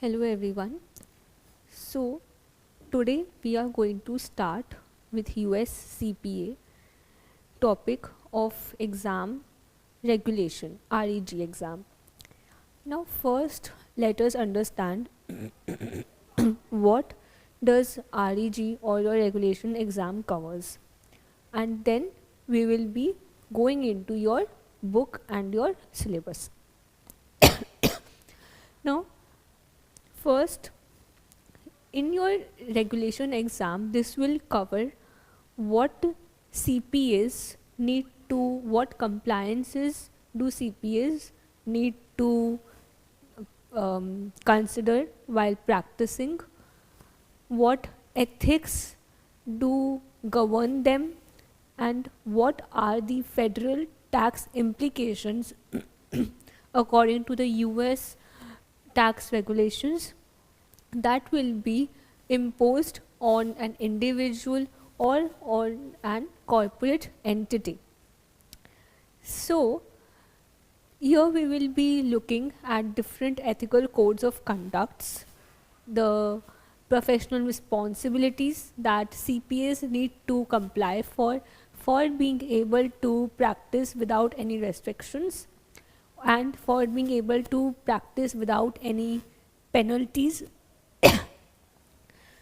Hello everyone. So today we are going to start with US CPA topic of exam regulation, REG exam. Now first let us understand what does REG or your regulation exam covers, and then we will be going into your book and your syllabus. Now first, in your regulation exam, this will cover what CPAs need to, what compliances do CPAs need to consider while practicing, what ethics do govern them, and what are the federal tax implications according to the US tax regulations that will be imposed on an individual or on an corporate entity. So here we will be looking at different ethical codes of conducts, the professional responsibilities that CPAs need to comply for being able to practice without any restrictions and for being able to practice without any penalties.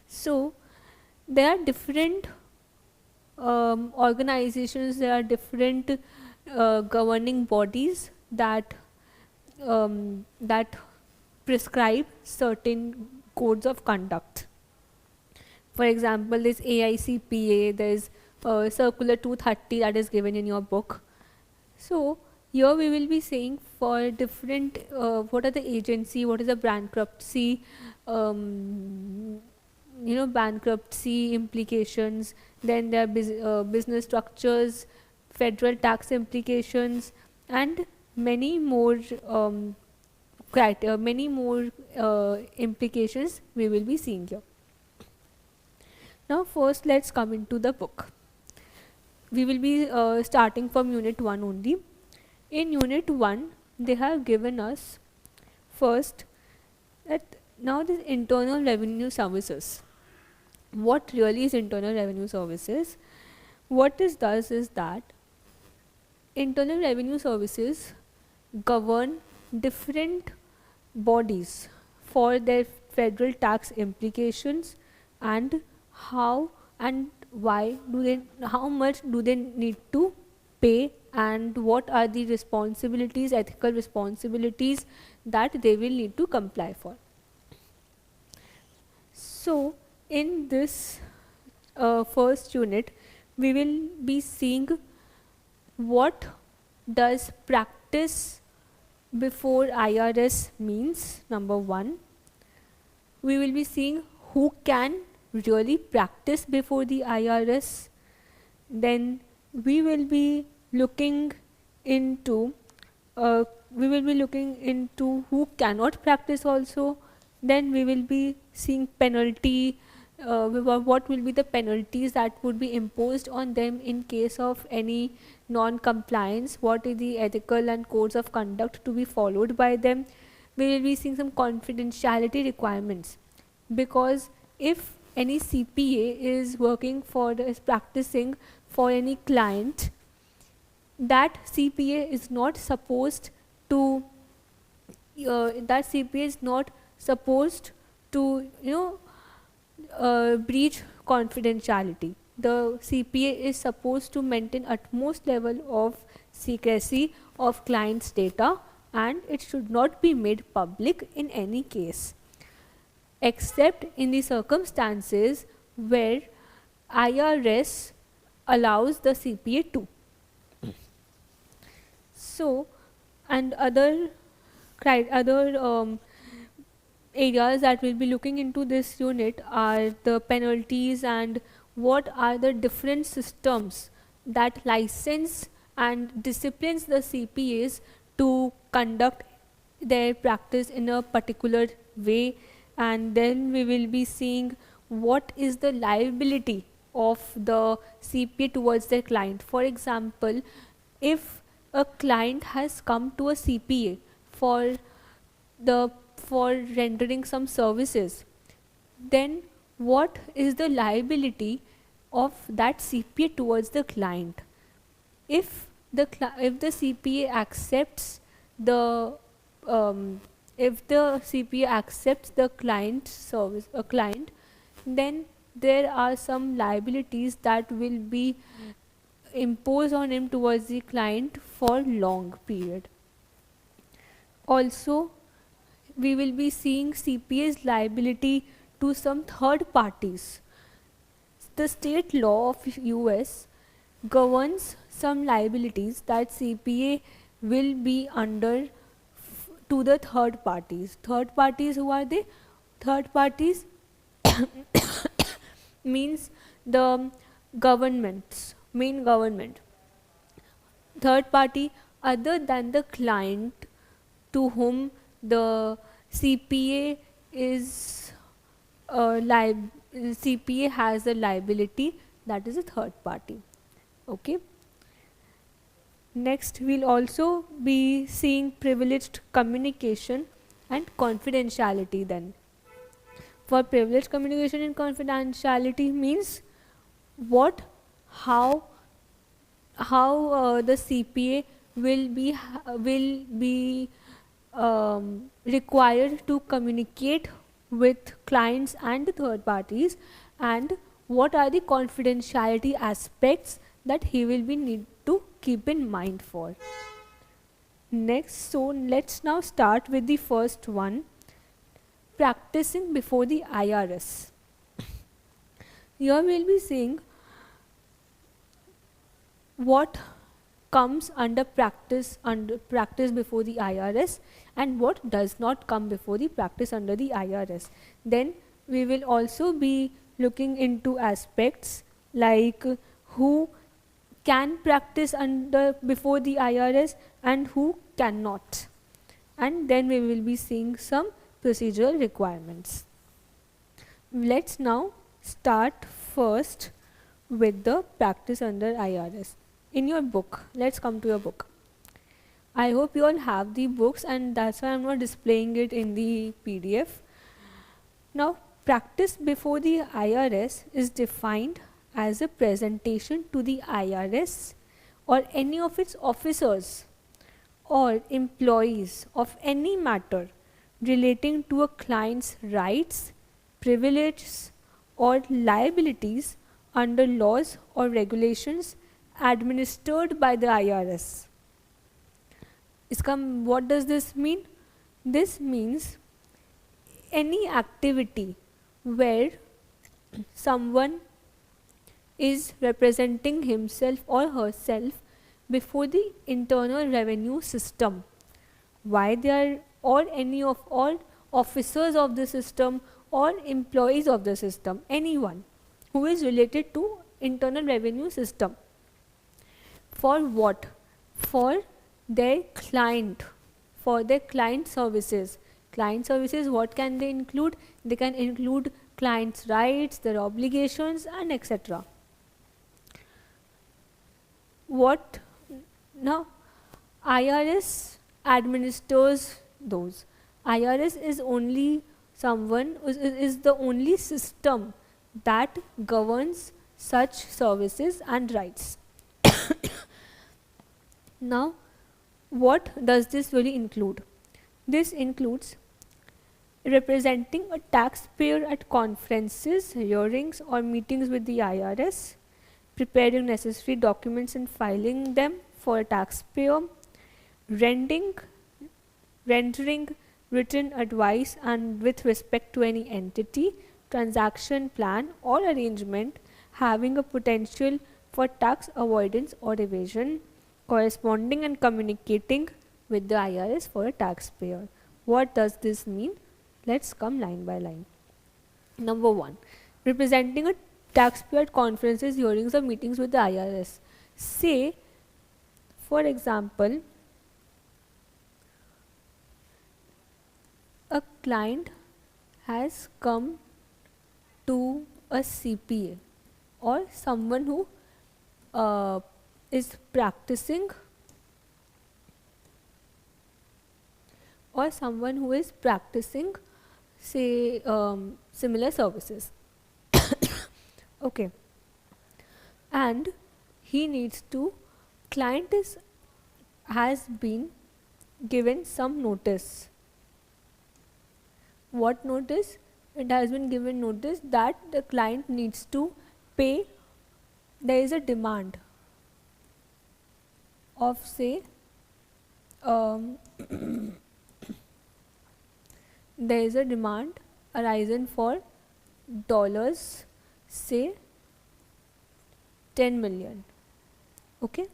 So there are different organizations, there are different governing bodies that that prescribe certain codes of conduct. For example, there's AICPA, there's Circular 230 that is given in your book. So here we will be saying for different what are the agency, what is the bankruptcy, bankruptcy implications, then there are business structures, federal tax implications, and many more implications we will be seeing here. Now first let's come into the book. We will be starting from unit 1 only. In unit 1 they have given us first that now this internal revenue services. What really is internal revenue services? What this does is that internal revenue services govern different bodies for their federal tax implications and how and why do they, how much do they need to pay, and what are the responsibilities, ethical responsibilities that they will need to comply for. So in this first unit we will be seeing what does practice before IRS means. Number 1, we will be seeing who can really practice before the IRS. Then we will be looking into who cannot practice also. Then we will be seeing penalty, what will be the penalties that would be imposed on them in case of any non-compliance, what is the ethical and codes of conduct to be followed by them. We will be seeing some confidentiality requirements, because if any CPA is practicing for any client, that CPA is not supposed to breach confidentiality. The CPA is supposed to maintain utmost level of secrecy of client's data, and it should not be made public in any case, except in the circumstances where IRS allows the CPA to. So, and other areas that we'll be looking into this unit are the penalties and what are the different systems that license and disciplines the CPAs to conduct their practice in a particular way. And then we will be seeing what is the liability of the CPA towards their client. For example, if a client has come to a CPA for for rendering some services, then what is the liability of that CPA towards the client? If the CPA accepts the if the CPA accepts the client service, a client, then there are some liabilities that will be imposed on him towards the client for long period. Also, we will be seeing CPA's liability to some third parties. The state law of US governs some liabilities that CPA will be under to the third parties. Third parties, who are they? Third parties means the governments, main government. Third party other than the client to whom the CPA is CPA has a liability, that is a third party. Okay. Next, we'll also be seeing privileged communication and confidentiality then. For privileged communication and confidentiality means what, how the CPA will be required to communicate with clients and third parties, and what are the confidentiality aspects that he will be need to keep in mind for. Next, so let's now start with the first one, practicing before the IRS. Here we'll be seeing what comes under practice before the IRS and what does not come before the practice under the IRS. Then we will also be looking into aspects like who can practice before the IRS and who cannot, and then we will be seeing some procedural requirements. Let's now start first with the practice under IRS. In your book, let's come to your book. I hope you all have the books, and that's why I'm not displaying it in the PDF. Now, practice before the IRS is defined as a presentation to the IRS or any of its officers or employees of any matter relating to a client's rights, privileges, or liabilities under laws or regulations administered by the IRS. What does this mean? This means any activity where someone is representing himself or herself before the Internal Revenue System. Why they are, or any of all officers of the system or employees of the system, anyone who is related to Internal Revenue System. For what? For their client, for their client services. Client services, what can they include? They can include clients' rights, their obligations, and etc. What? Now, IRS administers those. IRS is only someone, is the only system that governs such services and rights. Now, what does this really include? This includes representing a taxpayer at conferences, hearings, or meetings with the IRS, preparing necessary documents and filing them for a taxpayer, rendering written advice and with respect to any entity, transaction, plan, or arrangement having a potential for tax avoidance or evasion, corresponding and communicating with the IRS for a taxpayer. What does this mean? Let's come line by line. Number 1, representing a taxpayer at conferences, hearings, or meetings with the IRS. Say, for example, a client has come to a CPA or someone who is practicing or someone who is practicing, say, similar services. Okay, and he needs to, client is has been given some notice. What notice? It has been given notice that the client needs to pay. There is a demand of, say, um, there is a demand arisen for dollars, say 10 million. Okay,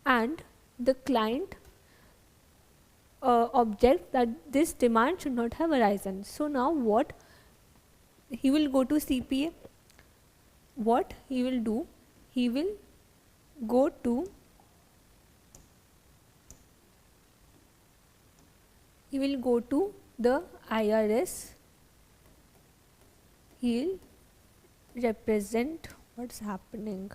and the client object that this demand should not have arisen. So now what he will go to CPA. What he will do, he will go to the IRS. He'll represent what's happening.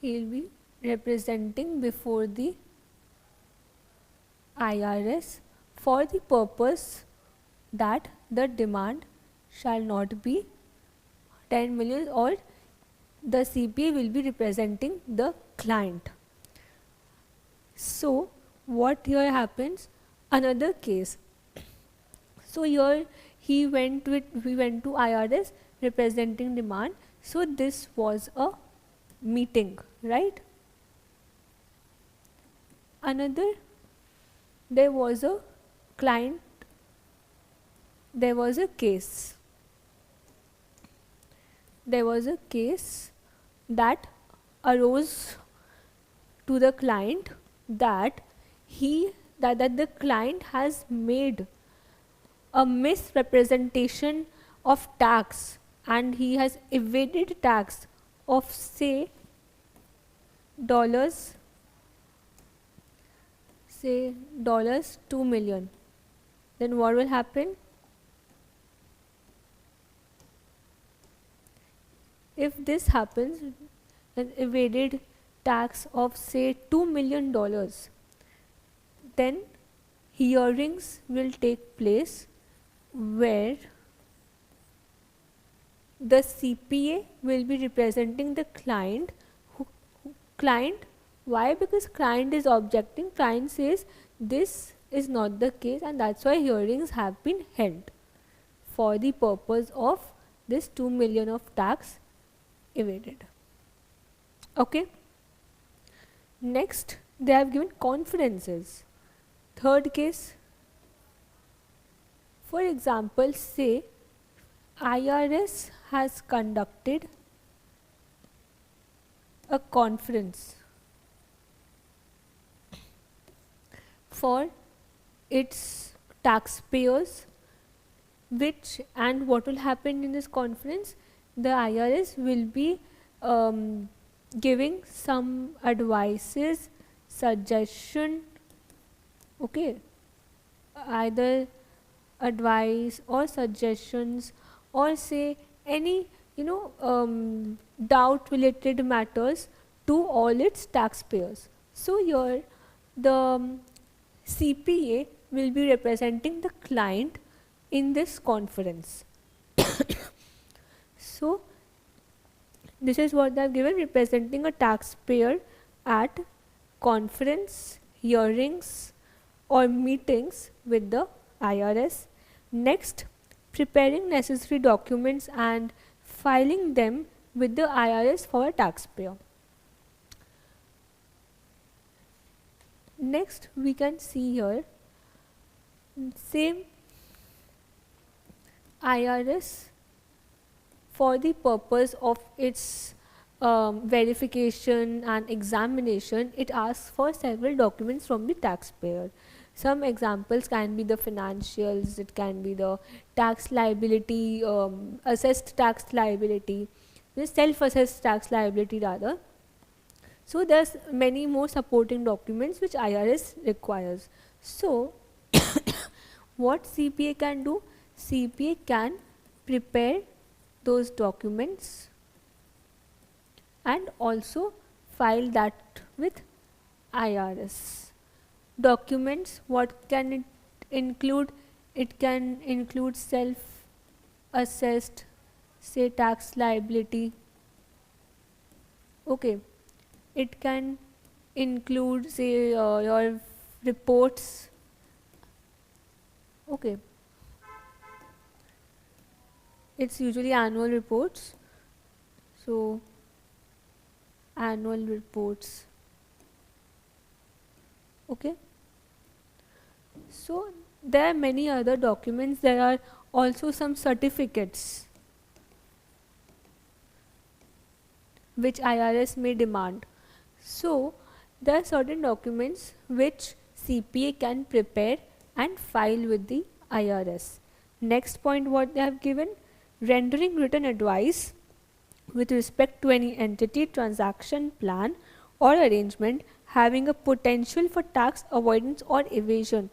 He'll be representing before the IRS for the purpose that the demand shall not be 10 million, or the CPA will be representing the client. So what here happens? Another case. So here he went to IRS representing demand. So this was a meeting, right? Another, there was a client, there was a case. There was a case that arose to the client that the client has made a misrepresentation of tax and he has evaded tax of, say, $2 million. Then what will happen? If this happens, an evaded tax of, say, $2 million, then hearings will take place where the CPA will be representing the client. Why? Because client is objecting. Client says this is not the case, and that's why hearings have been held for the purpose of this 2 million of tax evaded. Okay. Next, they have given confidences. Third case, for example, say IRS has conducted a conference for its taxpayers, and what will happen in this conference? The IRS will be giving some advices, suggestion, okay, either advice or suggestions, or say any doubt related matters to all its taxpayers. So here the CPA will be representing the client in this conference. So this is what they have given, representing a taxpayer at conference, hearings or meetings with the IRS. Next, preparing necessary documents and filing them with the IRS for a taxpayer. Next, we can see here, same IRS for the purpose of its verification and examination, it asks for several documents from the taxpayer. Some examples can be the financials, it can be the tax liability, assessed tax liability, the self-assessed tax liability rather. So there's many more supporting documents which IRS requires. So what CPA can do? CPA can prepare those documents and also file that with IRS. Documents, what can it include? It can include self assessed, say, tax liability. Okay, it can include, say, your reports. Okay, it's usually annual reports. So, annual reports. Okay, so there are many other documents. There are also some certificates which IRS may demand. So, there are certain documents which CPA can prepare and file with the IRS. Next point, what they have given, rendering written advice with respect to any entity, transaction, plan or arrangement having a potential for tax avoidance or evasion.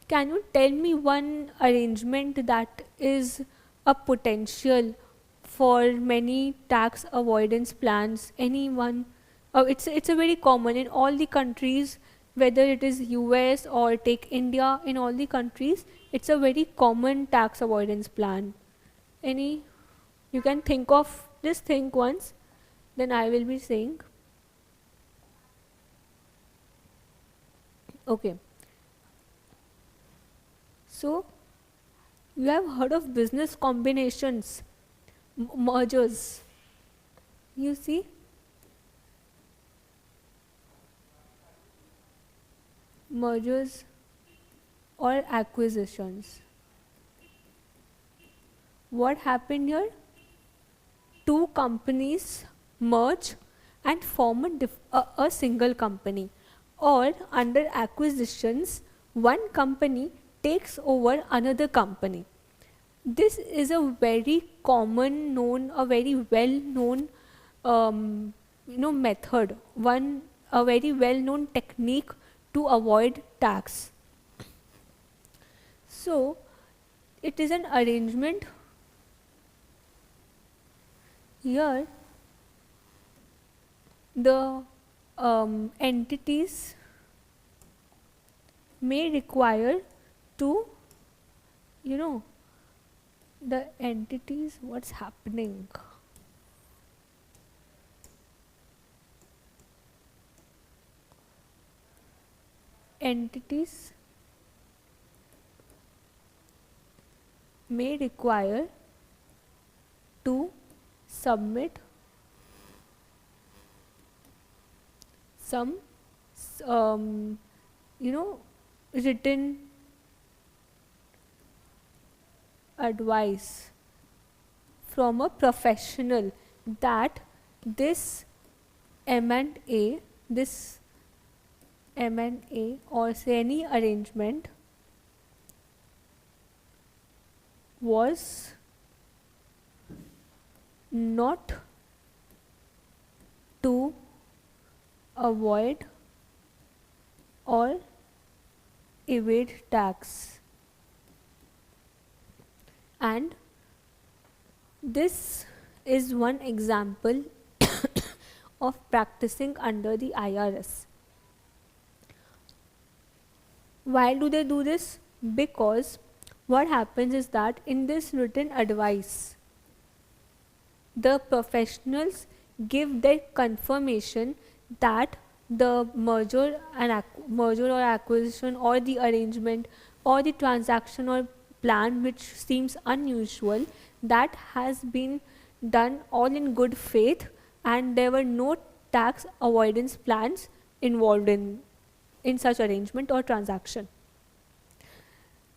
Can you tell me one arrangement that is a potential for many tax avoidance plans? Anyone? It's a very common in all the countries, whether it is US or take India. In all the countries, it's a very common tax avoidance plan. Any? You can think of, just think once, then I will be saying. Okay. So, you have heard of business combinations, mergers. You see, mergers or acquisitions. What happened here? Two companies merge and form a single company, or under acquisitions, one company takes over another company. This is a very common known, a very well known method, a very well known technique to avoid tax. So it is an arrangement here. The entities may require to, the entities, what's happening? Entities may require to submit some written advice from a professional that this M&A, or say any arrangement was not to avoid or evade tax, and this is one example of practicing under the IRS. Why do they do this? Because what happens is that in this written advice, the professionals give their confirmation that the merger or acquisition or the arrangement or the transaction or plan which seems unusual, that has been done all in good faith and there were no tax avoidance plans involved in such arrangement or transaction.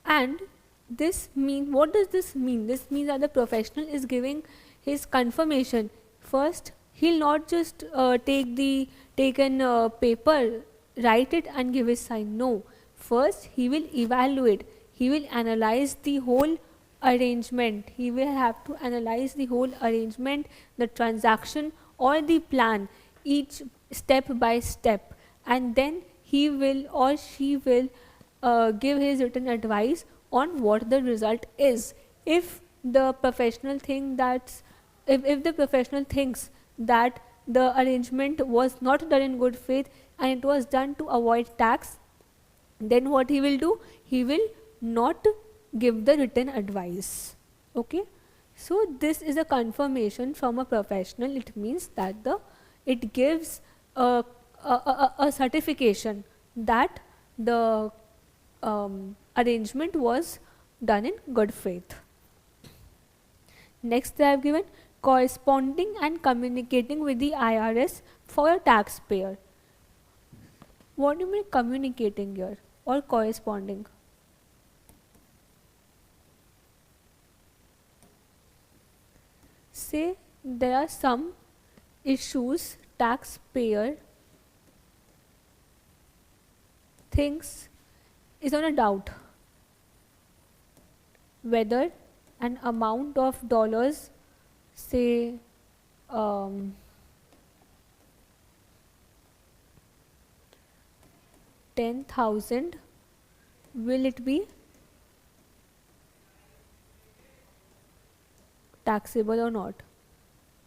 And what does this mean? This means that the professional is giving his confirmation. First, he'll not just take an paper, write it and give his sign. No. First, he will evaluate. He will analyze the whole arrangement. He will have to analyze the whole arrangement, the transaction or the plan, each step by step, and then he will or she will give his written advice on what the result is. If the professional thinks that the arrangement was not done in good faith and it was done to avoid tax, then what he will do? He will not give the written advice. Okay, so this is a confirmation from a professional. It means that it gives a certification that the arrangement was done in good faith. Next they have given corresponding and communicating with the IRS for a taxpayer. What do you mean communicating here or corresponding? Say there are some issues taxpayer thinks is on a doubt whether an amount of dollars, say 10,000, will it be taxable or not?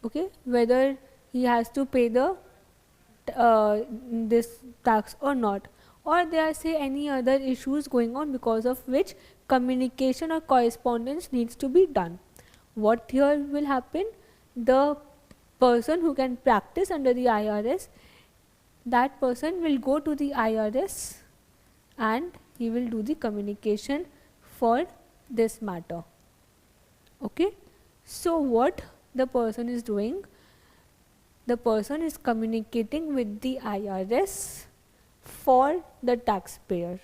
Okay, whether he has to pay the this tax or not, or there are say any other issues going on because of which communication or correspondence needs to be done. What here will happen? The person who can practice under the IRS, that person will go to the IRS and he will do the communication for this matter. Okay, so what the person is doing? The person is communicating with the IRS for the taxpayer.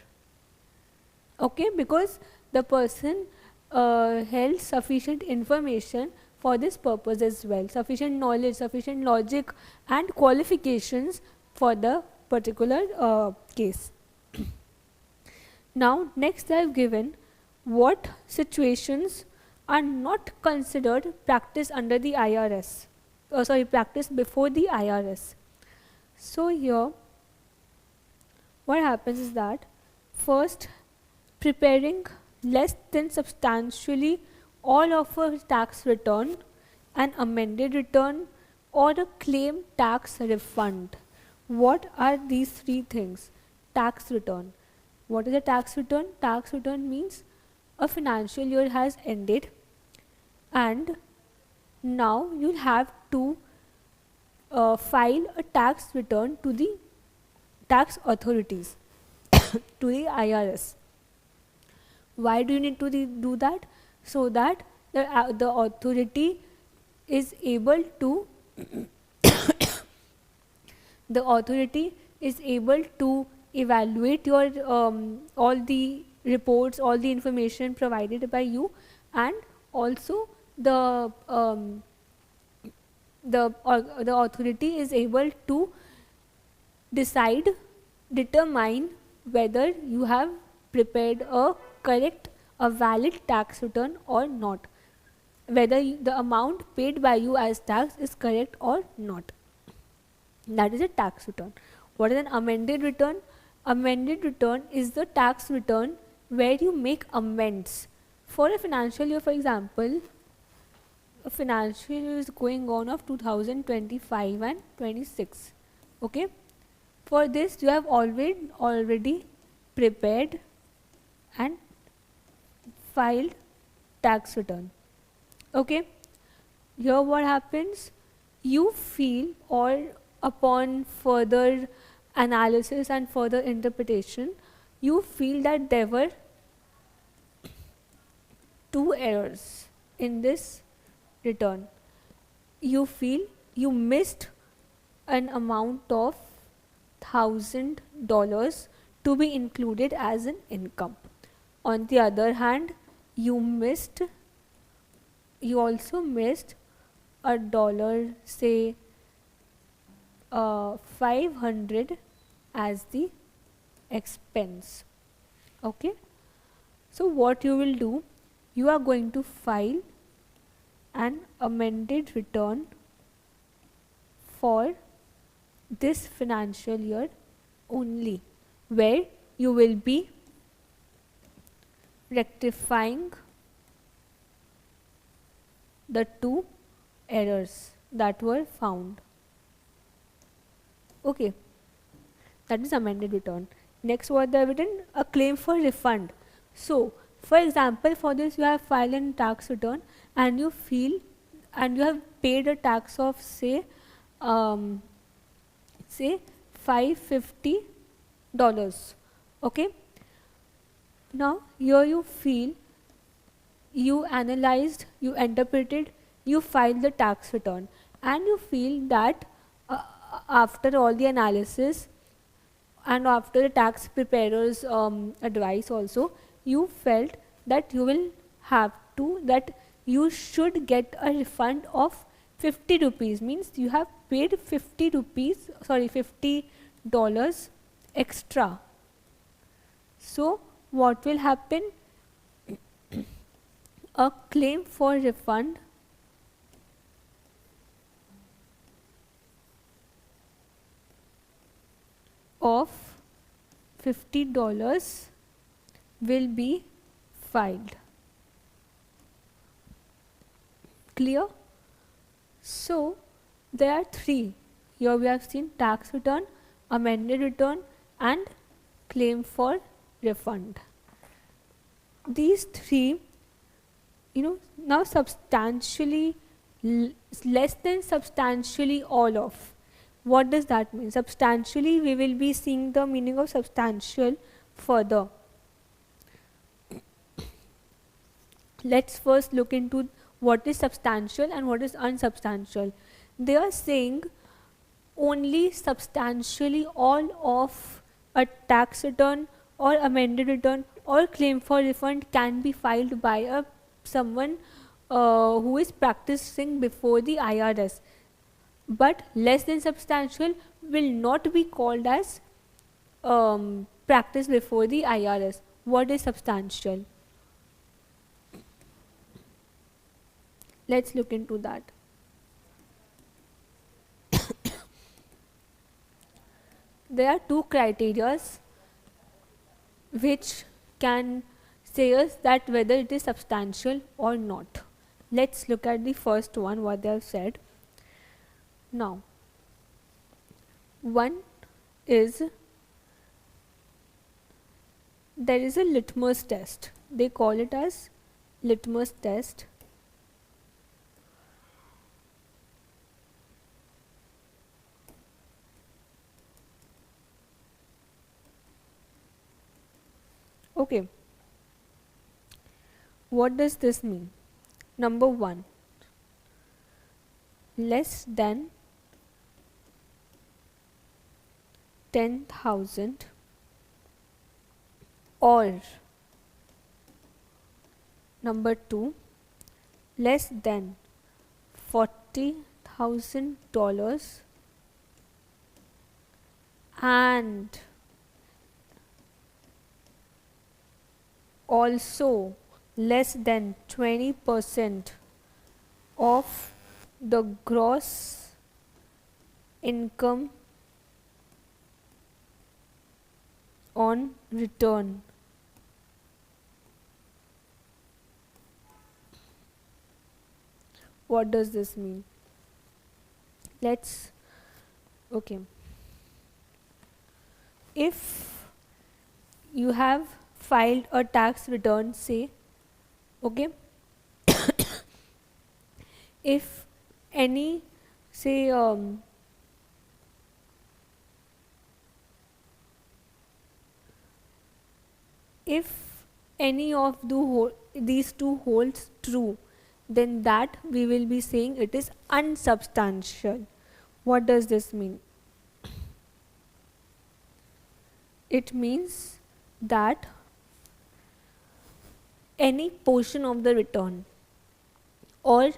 Okay, because the person held sufficient information for this purpose as well, sufficient knowledge, sufficient logic and qualifications for the particular case. Now next I have given what situations are not considered practice under the IRS, practice before the IRS. So here what happens is that first, preparing less than substantially all of a tax return, an amended return or a claim tax refund. What are these three things? Tax return. What is a tax return? Tax return means a financial year has ended and now you have to file a tax return to the tax authorities, to the IRS. Why do you need to do that? So that the authority is able to the authority is able to evaluate your all the reports, all the information provided by you, and also the authority is able to determine whether you have prepared a correct, a valid tax return or not, whether the amount paid by you as tax is correct or not. That is a tax return. What is an amended return? Amended return is the tax return where you make amends. For a financial year, for example, a financial year is going on of 2025 and 26. Okay. For this you have already prepared and filed tax return. Okay. Here what happens? You feel, or upon further analysis and further interpretation, you feel that there were two errors in this return. You feel you missed an amount of $1,000 to be included as an income. On the other hand, you also missed a dollar, say 500 as the expense. Okay. So what you will do, you are going to file an amended return for this financial year only, where you will be rectifying the two errors that were found. Okay, that is amended return. Next, what they have written? A claim for refund. So, for example, for this you have filed a tax return and you feel and you have paid a tax of um, say $550. Okay. Now here you feel, you analyzed, you interpreted, you filed the tax return, and you feel that after all the analysis and after the tax preparer's advice also, you felt that you will have to, that you should get a refund of 50 rupees, means you have paid 50 rupees, sorry, $50 extra. So what will happen? A claim for refund of $50 will be filed. Clear? So there are three. Here we have seen tax return, amended return, and claim for refund. These three, now substantially, less than substantially all of. What does that mean? Substantially, we will be seeing the meaning of substantial further. Let's first look into what is substantial and what is unsubstantial. They are saying only substantially all of a tax return or amended return or claim for refund can be filed by someone who is practicing before the IRS, but less than substantial will not be called as practice before the IRS. What is substantial? Let's look into that. There are two criteria which can say us that whether it is substantial or not. Let's look at the first one, what they have said. Now, one is, there is a litmus test. They call it as litmus test. Okay. What does this mean? Number one, less than 10,000 or number two, less than $40,000 and also less than 20% of the gross income on return. What does this mean? Okay. If you have filed a tax return, say, okay, if any, say, if any of these two holds true, then that we will be saying it is unsubstantial. What does this mean? It means that any portion of the return or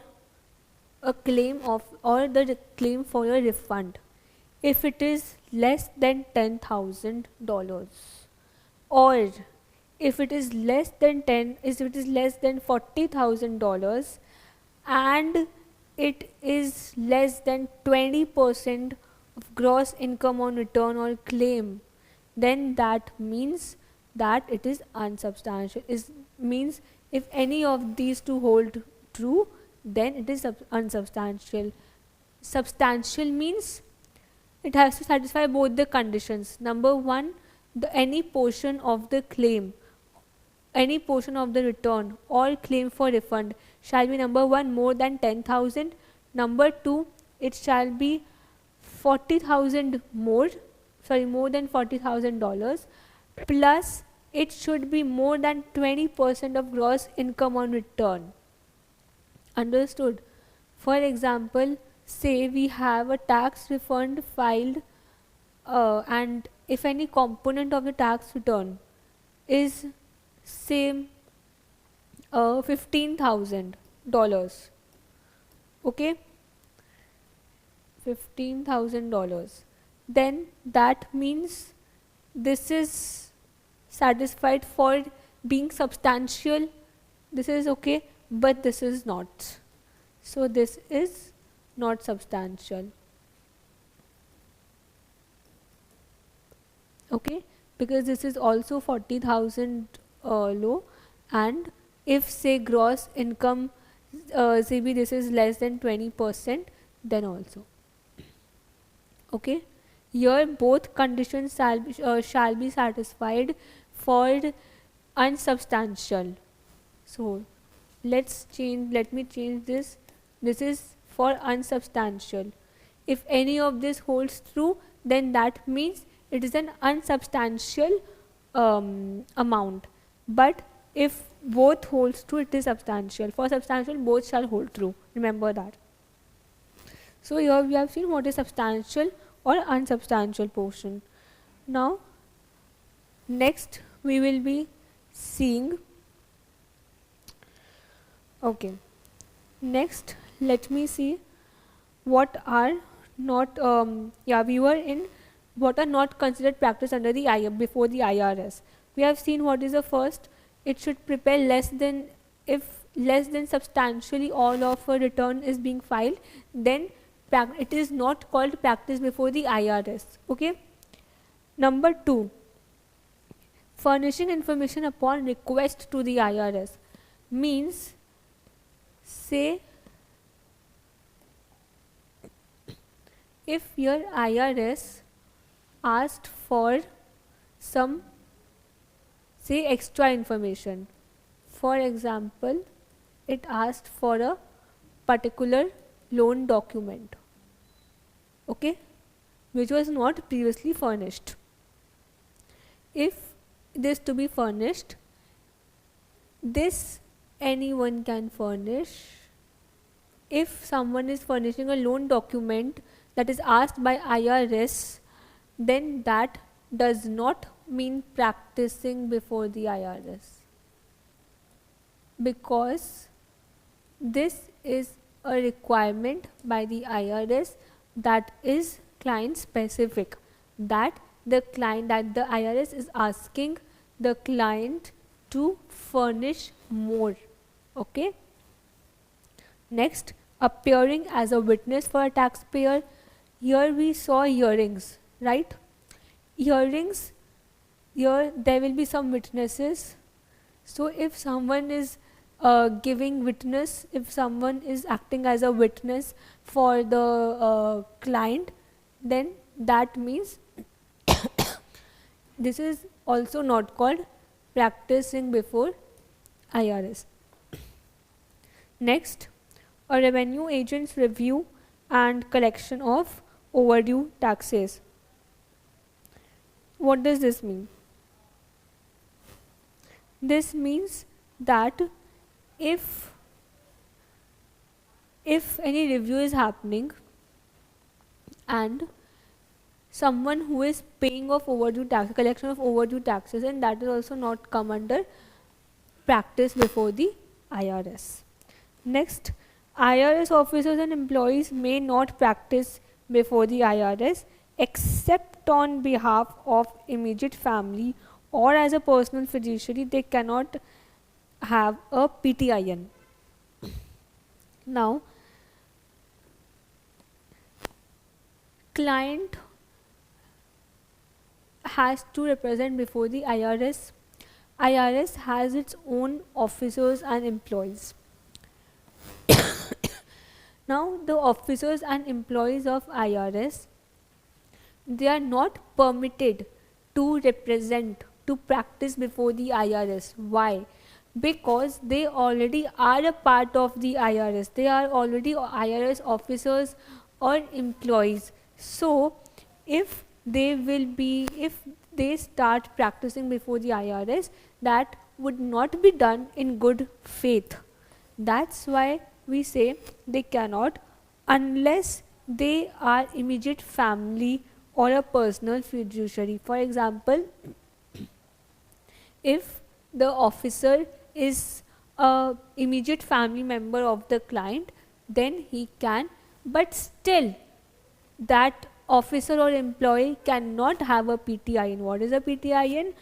a claim of, or the claim for a refund, if it is less than $10,000 or if it is less than $40,000 and it is less than 20% of gross income on return or claim, then that means that it is unsubstantial. Means if any of these two hold true, then it is unsubstantial. Substantial means it has to satisfy both the conditions. Number one, any portion of the claim, any portion of the return or claim for refund shall be, number one, more than 10,000. Number two, it shall be 40,000 more than $40,000, plus it should be more than 20% of gross income on return. Understood? For example, say we have a tax refund filed, and if any component of the tax return is, say, $15,000, okay, $15,000, then that means this is satisfied for being substantial. This is okay, but this is not. So this is not substantial. Okay, because this is also 40,000 low, and if say gross income, say this is less than 20%, then also. Okay, here both conditions shall be satisfied for unsubstantial. So let me change this. This is for unsubstantial. If any of this holds true, then that means it is an unsubstantial amount. But if both holds true, it is substantial. For substantial, both shall hold true. Remember that. So here we have seen what is substantial or unsubstantial portion. Now next we will be seeing, okay, next let me see what are not we were in what are not considered practice under the before the IRS. We have seen what is the first. It should prepare less than substantially all of a return is being filed, then it is not called practice before the IRS. Okay. Number two, furnishing information upon request to the IRS means, say if your IRS asked for some, say, extra information. For example, it asked for a particular loan document, okay, which was not previously furnished. If this to be furnished, this anyone can furnish. If someone is furnishing a loan document that is asked by IRS, then that does not mean practicing before the IRS, because this is a requirement by the IRS that is client specific, that the IRS is asking the client to furnish more. Okay. Next, appearing as a witness for a taxpayer. Here we saw hearings, right? Hearings, here there will be some witnesses. So if someone is giving witness, if someone is acting as a witness for the client, then that means this is also not called practicing before IRS. Next, a revenue agent's review and collection of overdue taxes. What does this mean? This means that if any review is happening and someone who is paying off overdue tax, collection of overdue taxes, and that is also not come under practice before the IRS. Next, IRS officers and employees may not practice before the IRS except on behalf of immediate family or as a personal fiduciary. They cannot have a PTIN. Now, client has to represent before the IRS. IRS has its own officers and employees. Now, the officers and employees of IRS they are not permitted to represent, to practice before the IRS. Why? Because they already are a part of the IRS. They are already IRS officers or employees. So, if they start practicing before the IRS, that would not be done in good faith. That's why we say they cannot, unless they are immediate family or a personal fiduciary. For example, if the officer is a immediate family member of the client, then he can, but still that officer or employee cannot have a PTIN. What is a PTIN?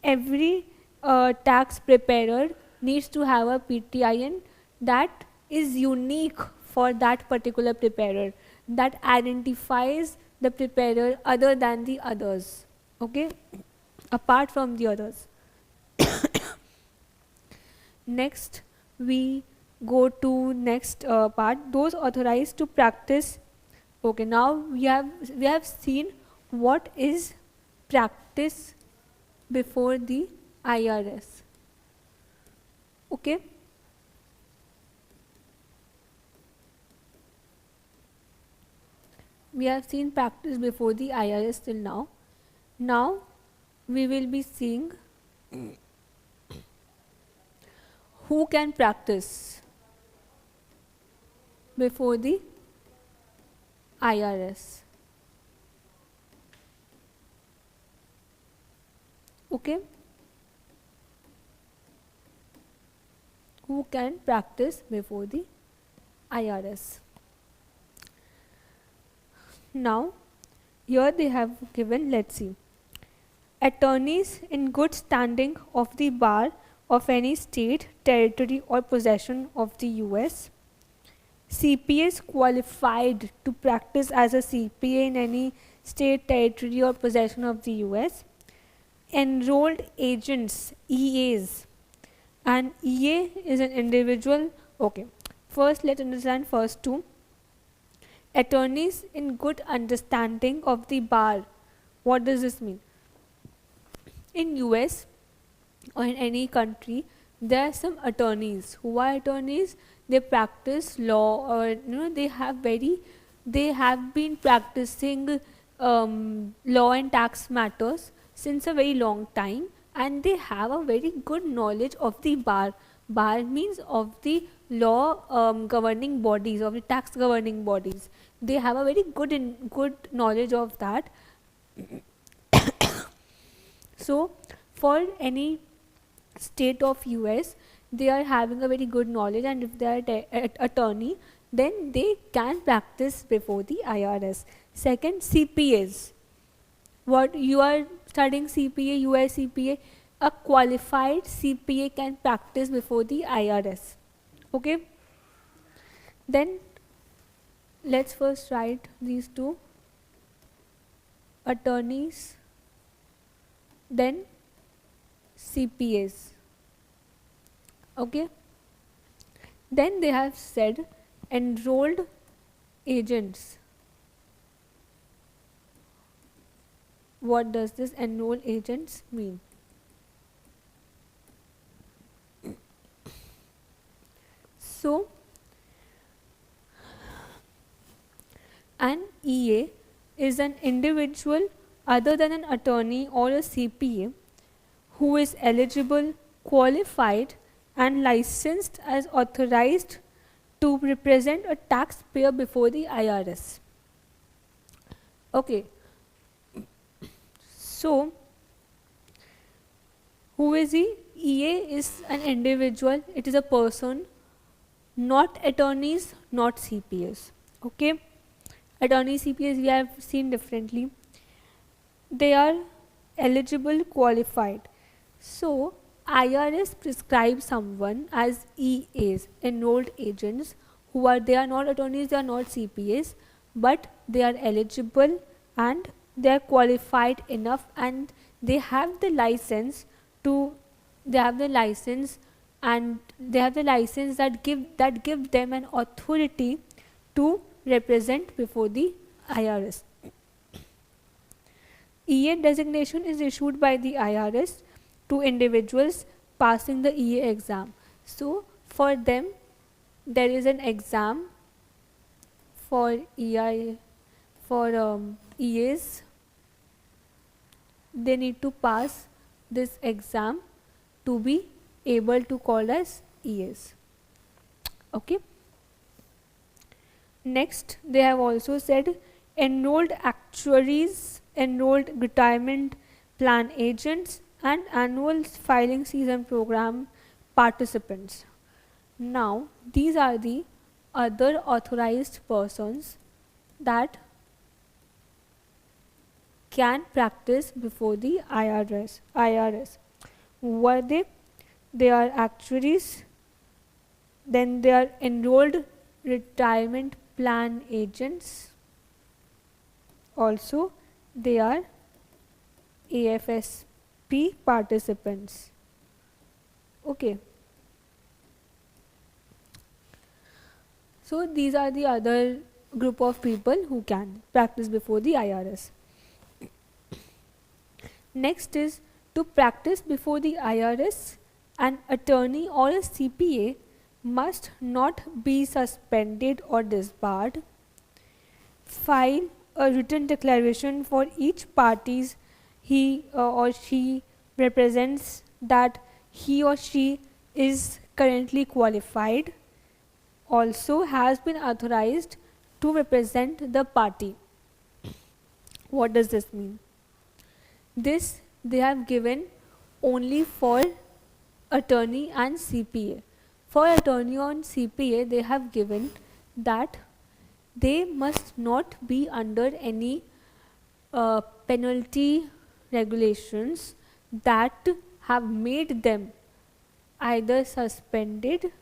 Every tax preparer needs to have a PTIN that is unique for that particular preparer, that identifies the preparer other than the others, okay, apart from the others. Next, we go to next part, those authorized to practice. Okay, now we have seen what is practice before the IRS. Okay. We have seen practice before the IRS till now. Now we will be seeing who can practice before the IRS. Okay. Who can practice before the IRS? Now, here they have given, let's see, attorneys in good standing of the bar of any state, territory or possession of the US, CPAs qualified to practice as a CPA in any state, territory or possession of the US, enrolled agents, EAs, and EA is an individual. Okay, first let's understand first two. Attorneys in good understanding of the bar. What does this mean? In US or in any country, there are some attorneys. Who are attorneys? They practice law, or they have been practicing law and tax matters since a very long time, and they have a very good knowledge of the bar. Bar means of the law governing bodies, of the tax governing bodies. They have a very good knowledge of that. So for any state of US, they are having a very good knowledge, and if they are attorney, then they can practice before the IRS. Second, CPAs. What you are studying CPA, you are CPA, a qualified CPA can practice before the IRS. Okay. Then let's first write these two: attorneys, then CPAs. Okay. Then they have said enrolled agents. What does this enrolled agents mean? So an EA is an individual other than an attorney or a CPA who is eligible, qualified and licensed as authorized to represent a taxpayer before the IRS. Okay. So who is he? EA is an individual, it is a person, not attorneys, not CPAs. Okay. Attorneys, CPAs we have seen differently. They are eligible, qualified. So IRS prescribes someone as EAs, enrolled agents, they are not attorneys, they are not CPAs, but they are eligible and they are qualified enough, and they have the license that give them an authority to represent before the IRS. EA designation is issued by the IRS to individuals passing the EA exam. So for them, there is an exam for EI, for EAs. They need to pass this exam to be able to call as EAs. Okay. Next, they have also said enrolled actuaries, enrolled retirement plan agents, and annual filing season program participants. Now, these are the other authorized persons that can practice before the IRS. Who are they? They are actuaries, then they are enrolled retirement plan agents, also they are AFSP participants. Okay. So these are the other group of people who can practice before the IRS. Next is, to practice before the IRS, an attorney or a CPA must not be suspended or disbarred, file a written declaration for each parties he or she represents that he or she is currently qualified, also has been authorized to represent the party. What does this mean? This they have given only for attorney and CPA. For attorney and CPA, they have given that they must not be under any penalty regulations that have made them either suspended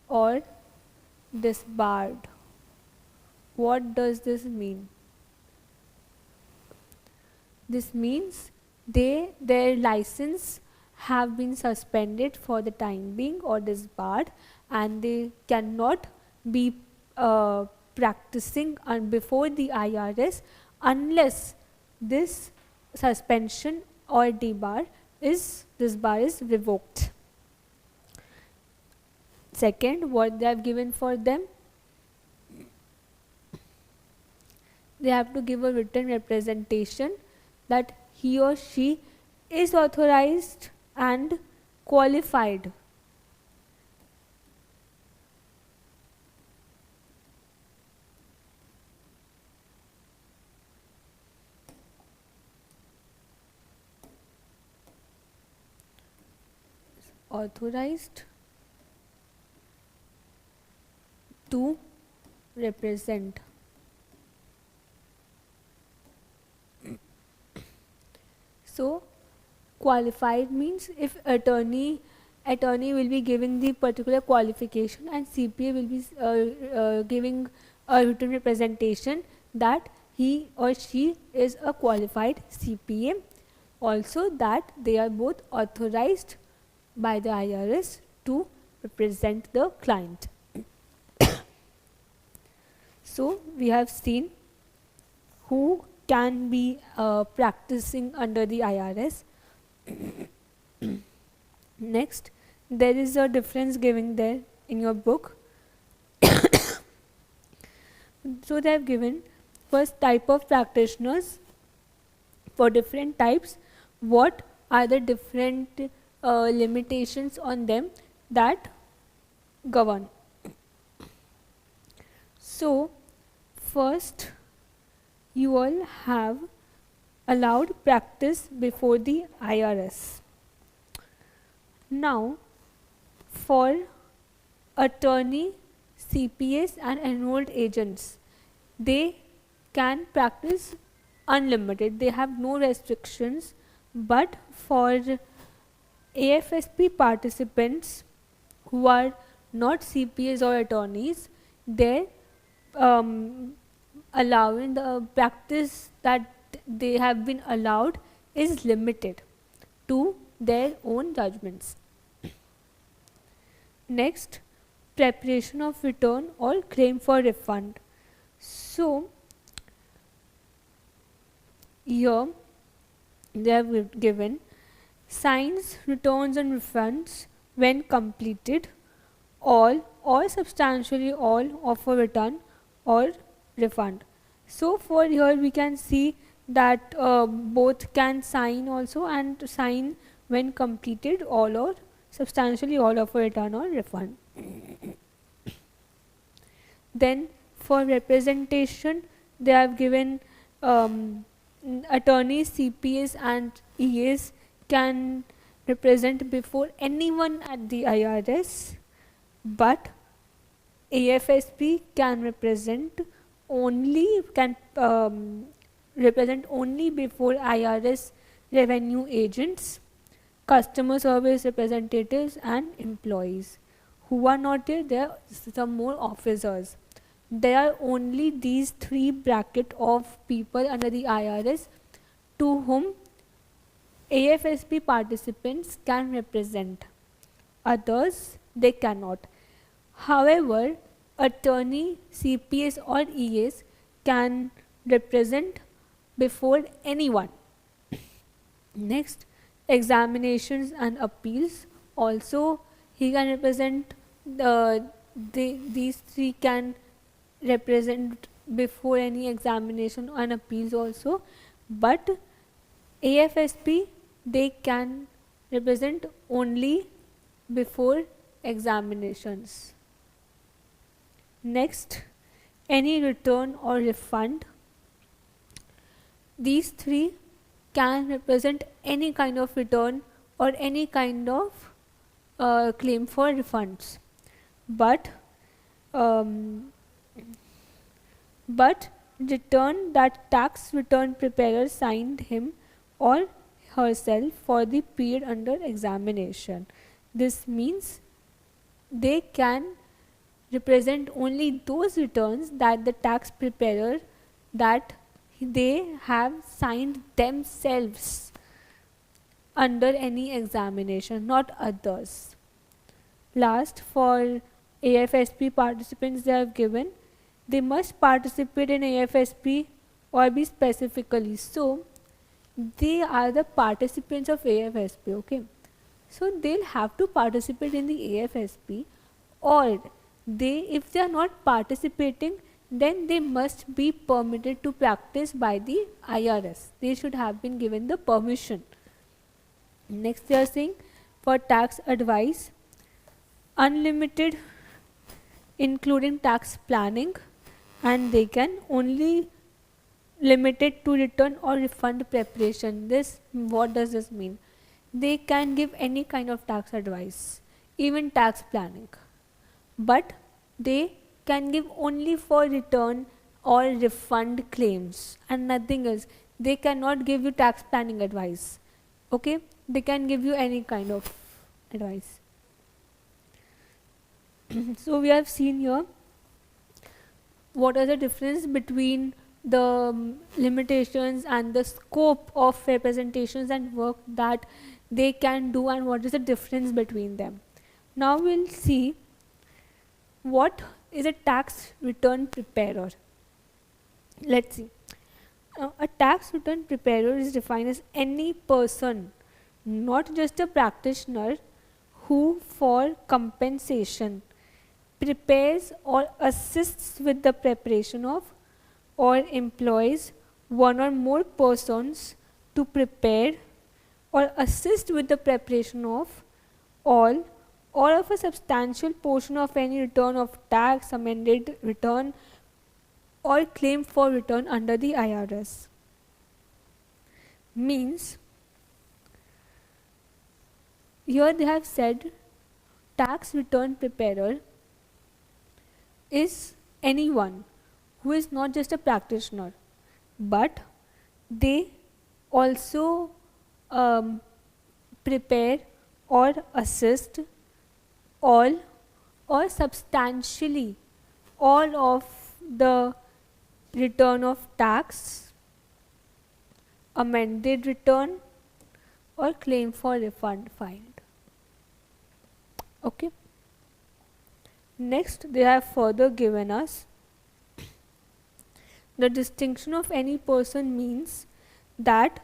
or disbarred. What does this mean? This means their license have been suspended for the time being or disbarred, and they cannot be practicing before the IRS unless this suspension or disbar is revoked. Second, what they have given for them? They have to give a written representation that he or she is authorized and qualified. Authorized to represent. So qualified means if attorney will be giving the particular qualification and CPA will be giving a written representation that he or she is a qualified CPA, also that they are both authorized by the IRS to represent the client. So we have seen who can be practicing under the IRS. Next, there is a difference given there in your book. So they have given first type of practitioners. For different types, what are the different limitations on them that govern? So first, you all have allowed practice before the IRS. Now, for attorney, CPAs and enrolled agents, they can practice unlimited. They have no restrictions. But for AFSP participants who are not CPAs or attorneys, they allowing the practice that they have been allowed is limited to their own judgments. Next, preparation of return or claim for refund. So, Here they have given signs, returns and refunds when completed, all or substantially all of a return or refund. So for here we can see that both can sign also, and sign when completed all or substantially all of a return or refund. Then for representation they have given attorneys, CPAs and EAs can represent before anyone at the IRS, but AFSP can represent only before IRS revenue agents, customer service representatives and employees. Who are not there? There are some more officers. There are only these three bracket of people under the IRS to whom AFSP participants can represent. Others, they cannot. However, attorney, CPAs or EAs can represent before anyone. Next, examinations and appeals. Also, he can represent these three can represent before any examination and appeals also, but AFSP they can represent only before examinations. Next, any return or refund. These three can represent any kind of return or any kind of claim for refunds, but return that tax return preparer signed him or herself for the period under examination. This means they can represent only those returns that the tax preparer that they have signed themselves under any examination, not others. Last, for AFSP participants they have given, they must participate in AFSP or be specifically. So they are the participants of AFSP, okay. So they'll have to participate in the AFSP, or if they are not participating, then they must be permitted to practice by the IRS. They should have been given the permission. Next they are saying for tax advice, unlimited including tax planning, and they can only limited to return or refund preparation. What does this mean? They can give any kind of tax advice, even tax planning, but they can give only for return or refund claims and nothing else. They cannot give you tax planning advice, okay. They can give you any kind of advice. So we have seen here what are the difference between the limitations and the scope of representations and work that they can do, and what is the difference between them. Now we'll see what is a tax return preparer. Let's see. A tax return preparer is defined as any person, not just a practitioner, who for compensation prepares or assists with the preparation of, or employs one or more persons to prepare or assist with the preparation of all or of a substantial portion of any return of tax, amended return or claim for return under the IRS. Means here they have said tax return preparer is anyone who is not just a practitioner, but they also prepare or assist all or substantially all of the return of tax, amended return or claim for refund filed. Okay. Next, they have further given us the distinction of any person means that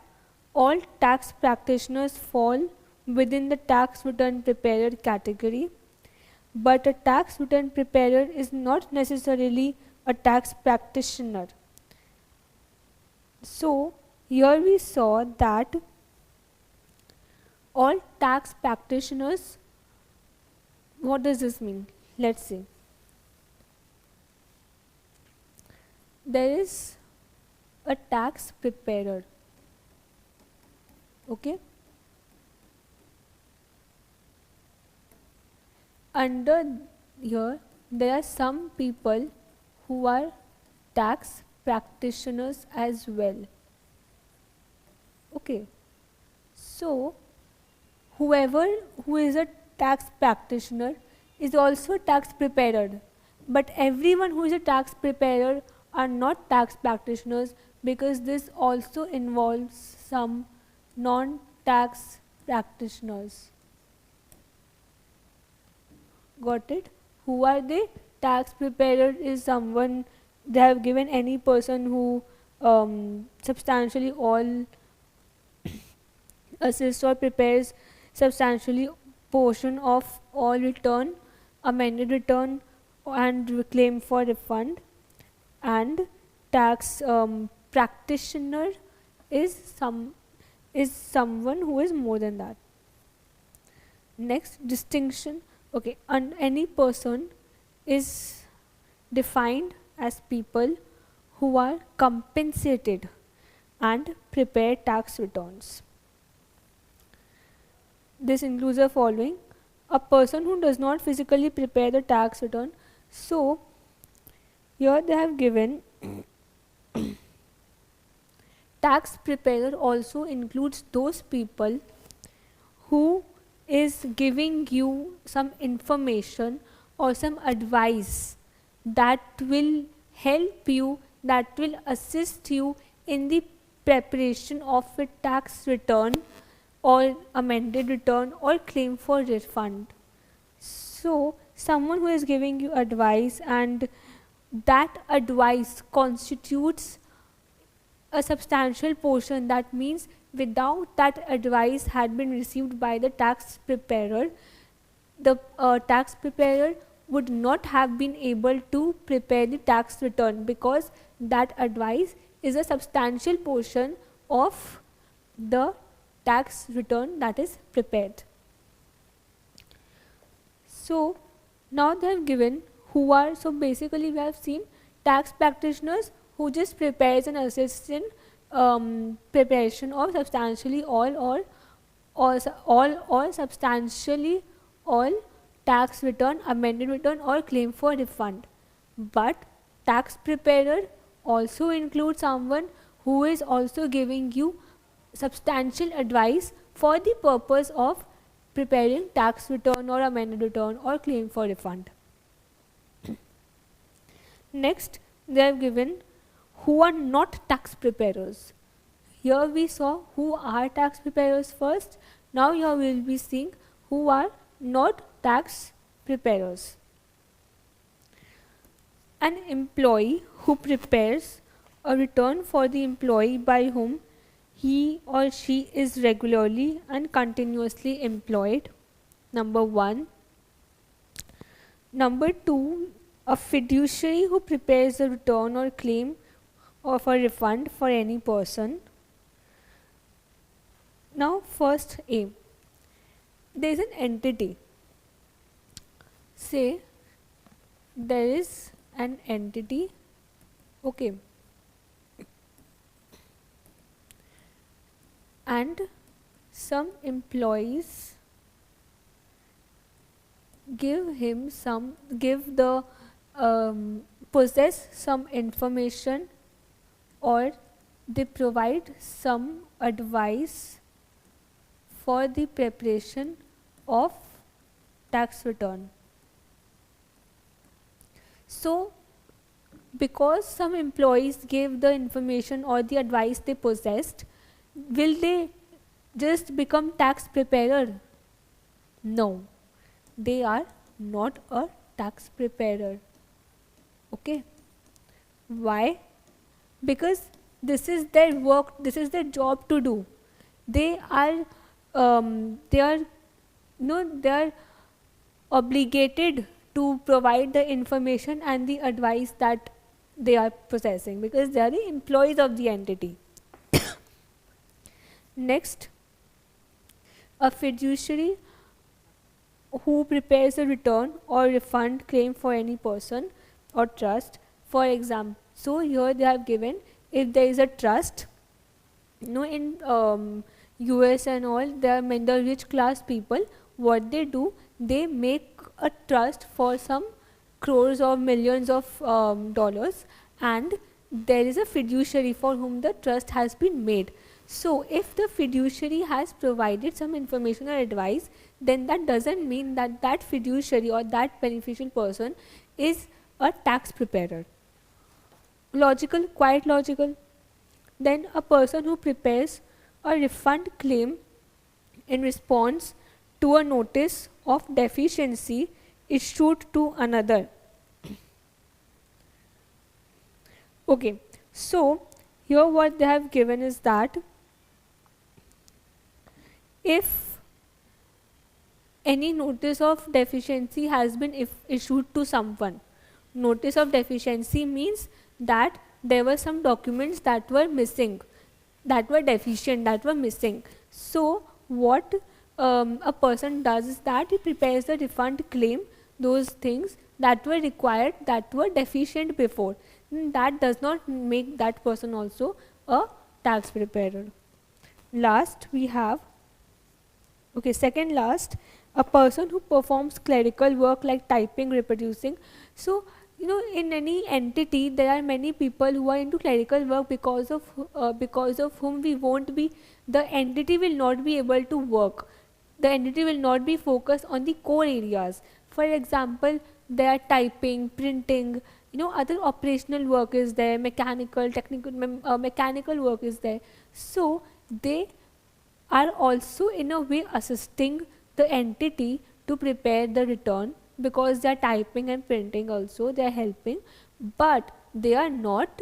all tax practitioners fall within the tax return preparer category, but a tax return preparer is not necessarily a tax practitioner. So here we saw that all tax practitioners, what does this mean? Let's see. There is a tax preparer, okay? Under here, there are some people who are tax practitioners as well. Okay, so whoever who is a tax practitioner is also a tax preparer, but everyone who is a tax preparer are not tax practitioners, because this also involves some non-tax practitioners. Got it? Who are they? Tax preparer is someone, they have given any person who substantially all assists or prepares substantially portion of all return, amended return and claim for refund. And tax practitioner is someone who is more than that. Next distinction, okay, and any person is defined as people who are compensated and prepare tax returns. This includes the following: a person who does not physically prepare the tax return. So here they have given tax preparer also includes those people who is giving you some information or some advice that will help you, that will assist you in the preparation of a tax return or amended return or claim for refund. So someone who is giving you advice, and that advice constitutes a substantial portion, that means without that advice had been received by the tax preparer, the tax preparer would not have been able to prepare the tax return, because that advice is a substantial portion of the tax return that is prepared. So now they have given who are, so basically we have seen tax practitioners who just prepares and assists in preparation of substantially all or substantially all tax return, amended return or claim for refund. But tax preparer also includes someone who is also giving you substantial advice for the purpose of preparing tax return or amended return or claim for refund. Next, they have given who are not tax preparers. Here we saw who are tax preparers first. Now here we will be seeing who are not tax preparers. An employee who prepares a return for the employee by whom he or she is regularly and continuously employed. Number 1. Number 2, a fiduciary who prepares a return or claim of a refund for any person. Now first A, there is an entity. Say there is an entity, okay, and some employees possess some information, or they provide some advice for the preparation of tax return. So because some employees gave the information or the advice they possessed, will they just become tax preparer? No, they are not a tax preparer. Okay, why? Because This is their work, this is their job to do. They are they are they are obligated to provide the information and the advice that they are possessing, because they are the employees of the entity. Next, a fiduciary who prepares a return or refund claim for any person or trust. For example, so here they have given, if there is a trust, in US and all, there are many the rich class people, what they do, they make a trust for some crores or millions of dollars, and there is a fiduciary for whom the trust has been made. So if the fiduciary has provided some information or advice, then that doesn't mean that that fiduciary or that beneficial person is a tax preparer. Logical, quite logical. Then a person who prepares a refund claim in response to a notice of deficiency issued to another. Okay, so here what they have given is that if any notice of deficiency has been issued to someone, notice of deficiency means that there were some documents that were missing, that were deficient, that were missing. So what a person does is that he prepares the refund claim, those things that were required, that were deficient before. That does not make that person also a tax preparer. Last we have, okay, second last, a person who performs clerical work like typing, reproducing. So in any entity there are many people who are into clerical work, because of whom we won't be, the entity will not be able to work, the entity will not be focused on the core areas. For example, they are typing, printing, other operational work is there, mechanical, technical, mechanical work is there. So they are also in a way assisting the entity to prepare the return, because they are typing and printing also, they are helping, but they are not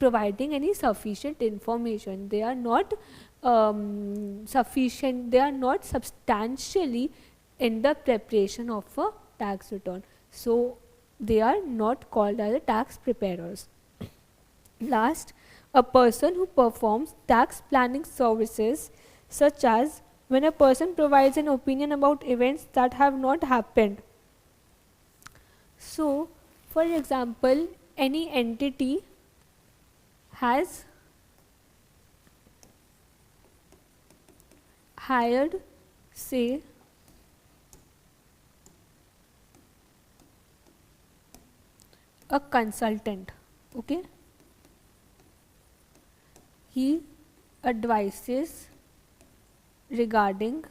providing any sufficient information, they are not sufficient, they are not substantially in the preparation of a tax return. So they are not called as tax preparers. Last, a person who performs tax planning services, such as when a person provides an opinion about events that have not happened. So for example, any entity has hired, say, a consultant, okay, he advises regarding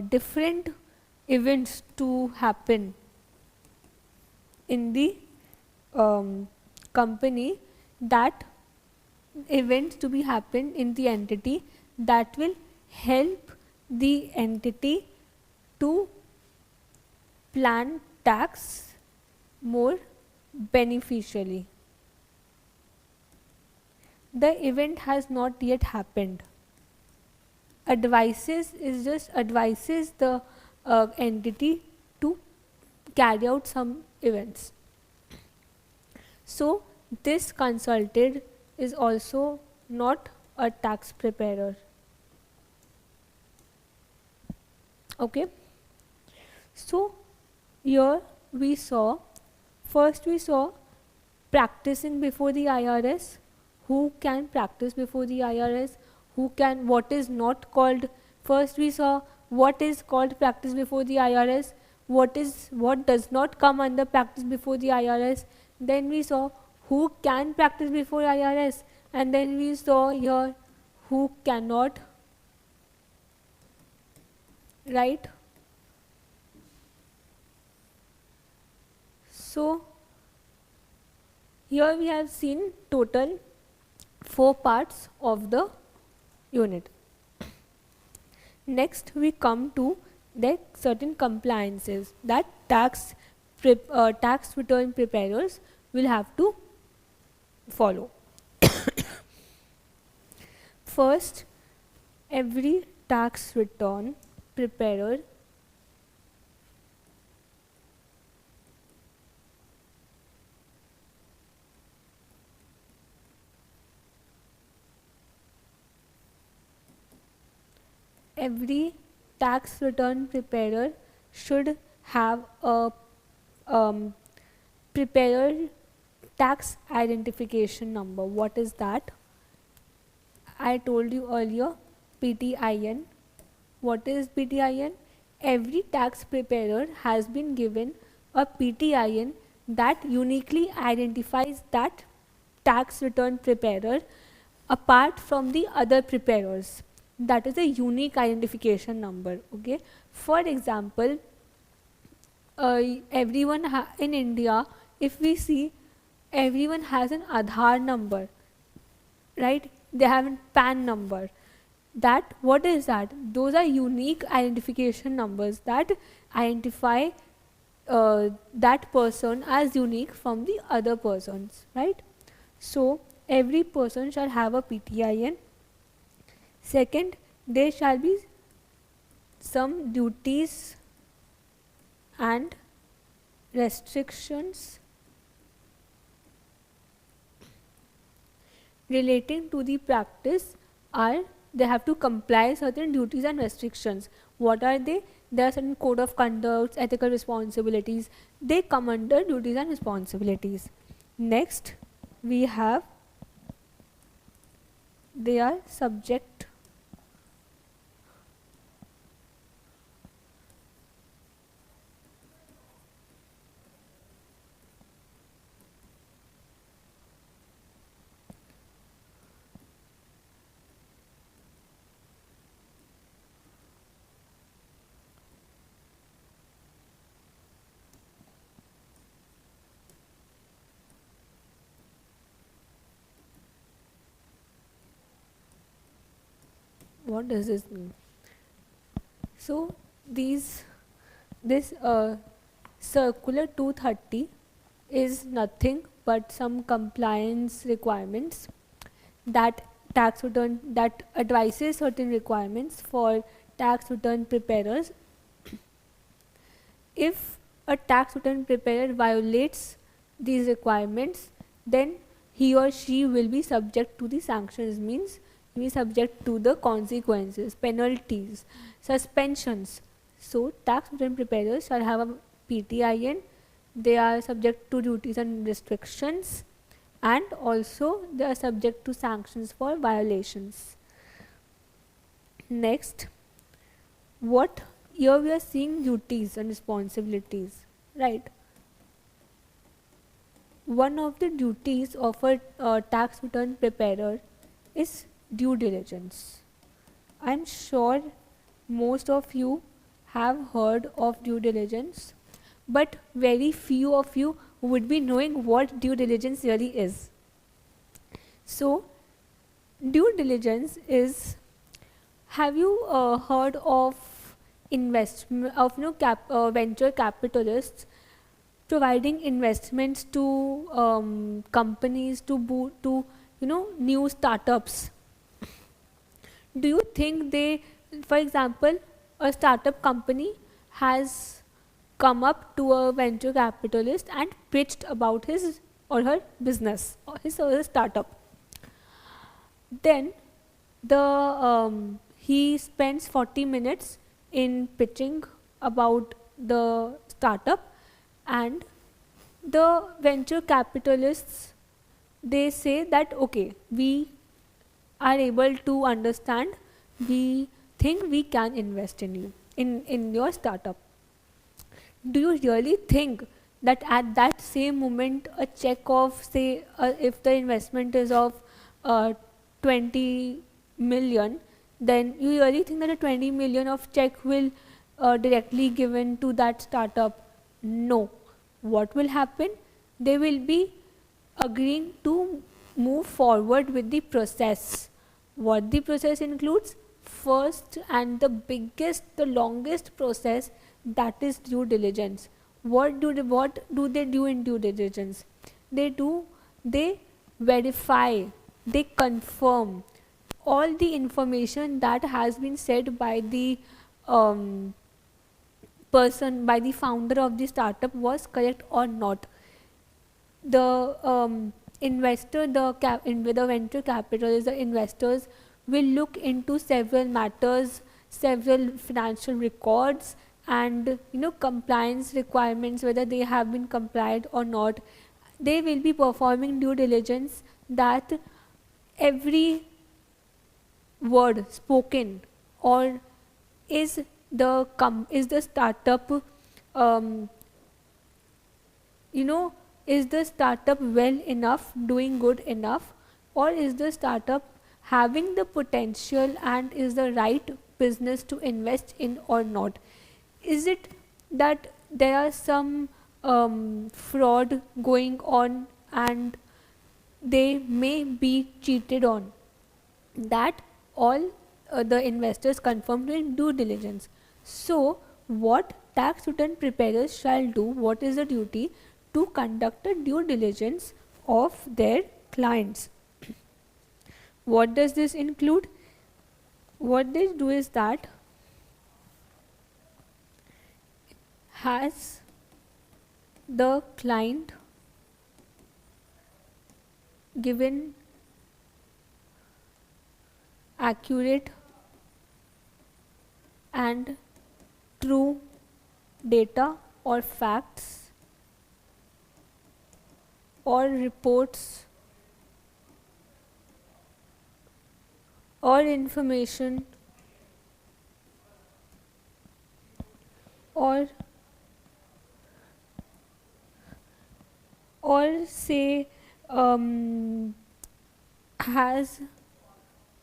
different events to happen in the company, that events to be happen in the entity that will help the entity to plan tax more beneficially. The event has not yet happened. Advises is just advises the entity to carry out some events. So this consultant is also not a tax preparer. Okay. So here we saw, first we saw practicing before the IRS, who can practice before the IRS, who can, what is not called. First we saw what is called practice before the IRS, what does not come under practice before the IRS. Then we saw who can practice before IRS, and then we saw here who cannot, right? So here we have seen total 4 parts of the unit. Next we come to the certain compliances that tax return preparers will have to follow. First, every tax return preparer every tax return preparer should have a preparer tax identification number. What is that? I told you earlier, PTIN. What is PTIN? Every tax preparer has been given a PTIN that uniquely identifies that tax return preparer apart from the other preparers. That is a unique identification number. Okay. For example, everyone in India, if we see, everyone has an Aadhaar number, right? They have a PAN number. That, what is that? Those are unique identification numbers that identify that person as unique from the other persons, right? So every person shall have a PTIN. Second, there shall be some duties and restrictions relating to the practice. Are they have to comply certain duties and restrictions. What are they? There are certain code of conduct, ethical responsibilities. They come under duties and responsibilities. Next, we have, they are subject what does this mean? So this circular 230 is nothing but some compliance requirements that tax return, that advises certain requirements for tax return preparers. If a tax return preparer violates these requirements, then he or she will be subject to the sanctions, means be subject to the consequences, penalties, suspensions. So tax return preparers shall have a PTIN. They are subject to duties and restrictions, and also they are subject to sanctions for violations. Next, what here we are seeing duties and responsibilities, right? One of the duties of a tax return preparer is due diligence. I'm sure most of you have heard of due diligence, but very few of you would be knowing what due diligence really is. So due diligence is, have you heard of investment of venture capitalists providing investments to companies to new startups? Do you think they, for example, a startup company has come up to a venture capitalist and pitched about his or her business or his or her startup? Then he spends 40 minutes in pitching about the startup, and the venture capitalists, they say that okay, we are able to understand, we think we can invest in you, in your startup. Do you really think that at that same moment a check of, say, if the investment is of 20 million, then you really think that a 20 million of check will directly given to that startup? No. What will happen? They will be agreeing to move forward with the process. What the process includes? First and the biggest, the longest process, that is due diligence. What do they do in due diligence? They verify, they confirm all the information that has been said by the um, person, by the founder of the startup was correct or not. The investor, the venture capitalists, the investors will look into several matters, several financial records, and compliance requirements, whether they have been complied or not. They will be performing due diligence that every word spoken, or is the startup um, you know is the startup well enough, doing good enough, or is the startup having the potential and is the right business to invest in or not. Is it that there are some fraud going on and they may be cheated on? That all the investors confirm during due diligence. So, what tax return preparers shall do, what is the duty? To conduct a due diligence of their clients. What does this include? What they do is that, has the client given accurate and true data or facts or reports or information or say has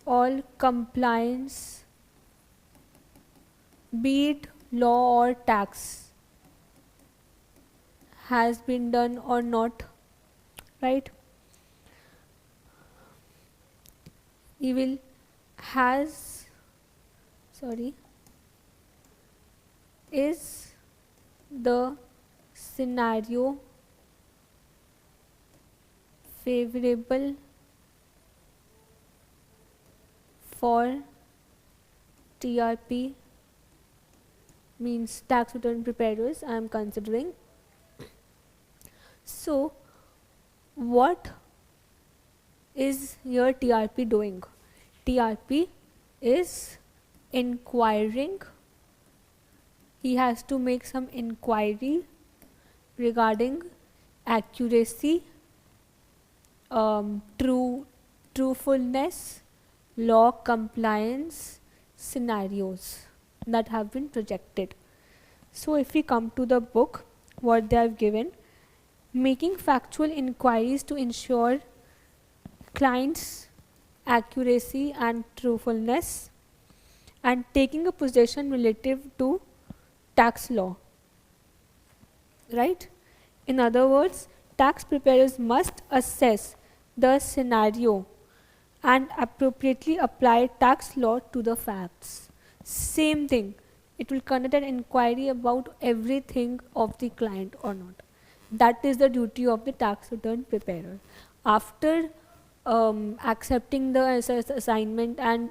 all compliance, be it law or tax, has been done or not, right? We will is the scenario favorable for TRP, means tax return preparers, I am considering. So, what is your TRP doing? TRP is inquiring. He has to make some inquiry regarding accuracy, truthfulness, law compliance scenarios that have been projected. So, if we come to the book, what they have given: making factual inquiries to ensure clients' accuracy and truthfulness, and taking a position relative to tax law, right? In other words, tax preparers must assess the scenario and appropriately apply tax law to the facts. Same thing, it will conduct an inquiry about everything of the client or not. That is the duty of the tax return preparer. After accepting the assignment and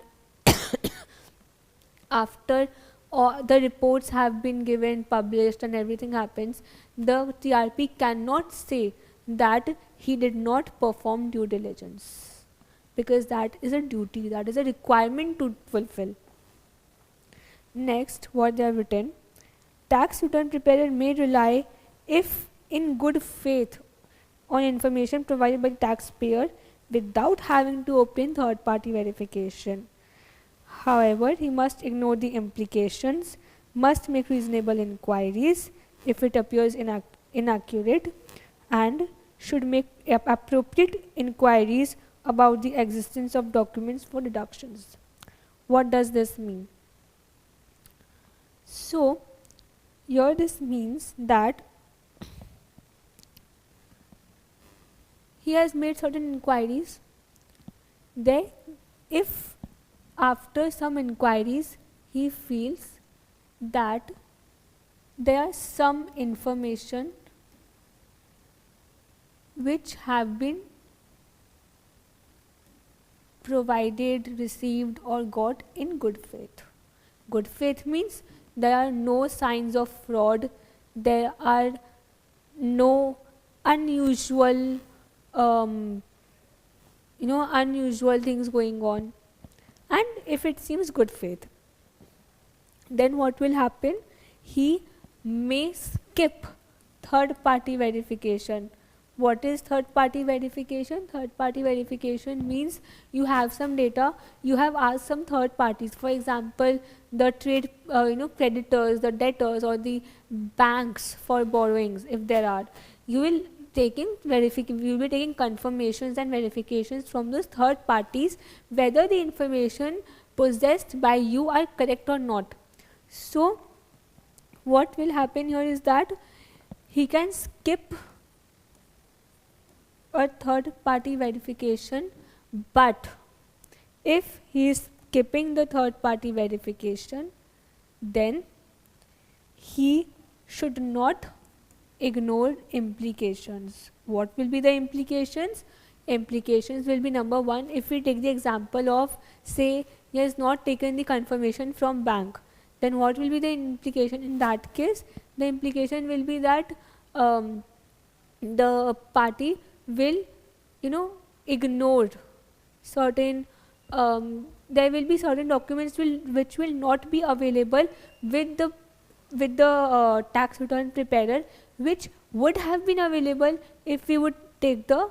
after the reports have been given, published, and everything happens, the TRP cannot say that he did not perform due diligence, because that is a duty, that is a requirement to fulfill. Next, what they have written: tax return preparer may rely, if in good faith, on information provided by the taxpayer without having to obtain third party verification. However, he must ignore the implications, must make reasonable inquiries if it appears inaccurate, and should make appropriate inquiries about the existence of documents for deductions. What does this mean? So, here this means that he has made certain inquiries. Then, if after some inquiries he feels that there is some information which have been provided, received or got in good faith. Good faith means there are no signs of fraud, there are no unusual unusual things going on, and if it seems good faith, then what will happen? He may skip third party verification. What is third party verification? Third party verification means you have some data, you have asked some third parties, for example the trade creditors, the debtors or the banks for borrowings, if there are, you will you will be taking confirmations and verifications from those third parties whether the information possessed by you are correct or not. So what will happen here is that he can skip a third party verification, but if he is skipping the third party verification, then he should not ignore implications. What will be the implications? Implications will be, number one, if we take the example of, say he has not taken the confirmation from bank, then what will be the implication in that case? The implication will be that the party will ignore certain there will be certain documents which will not be available with the tax return preparer, which would have been available if we would take the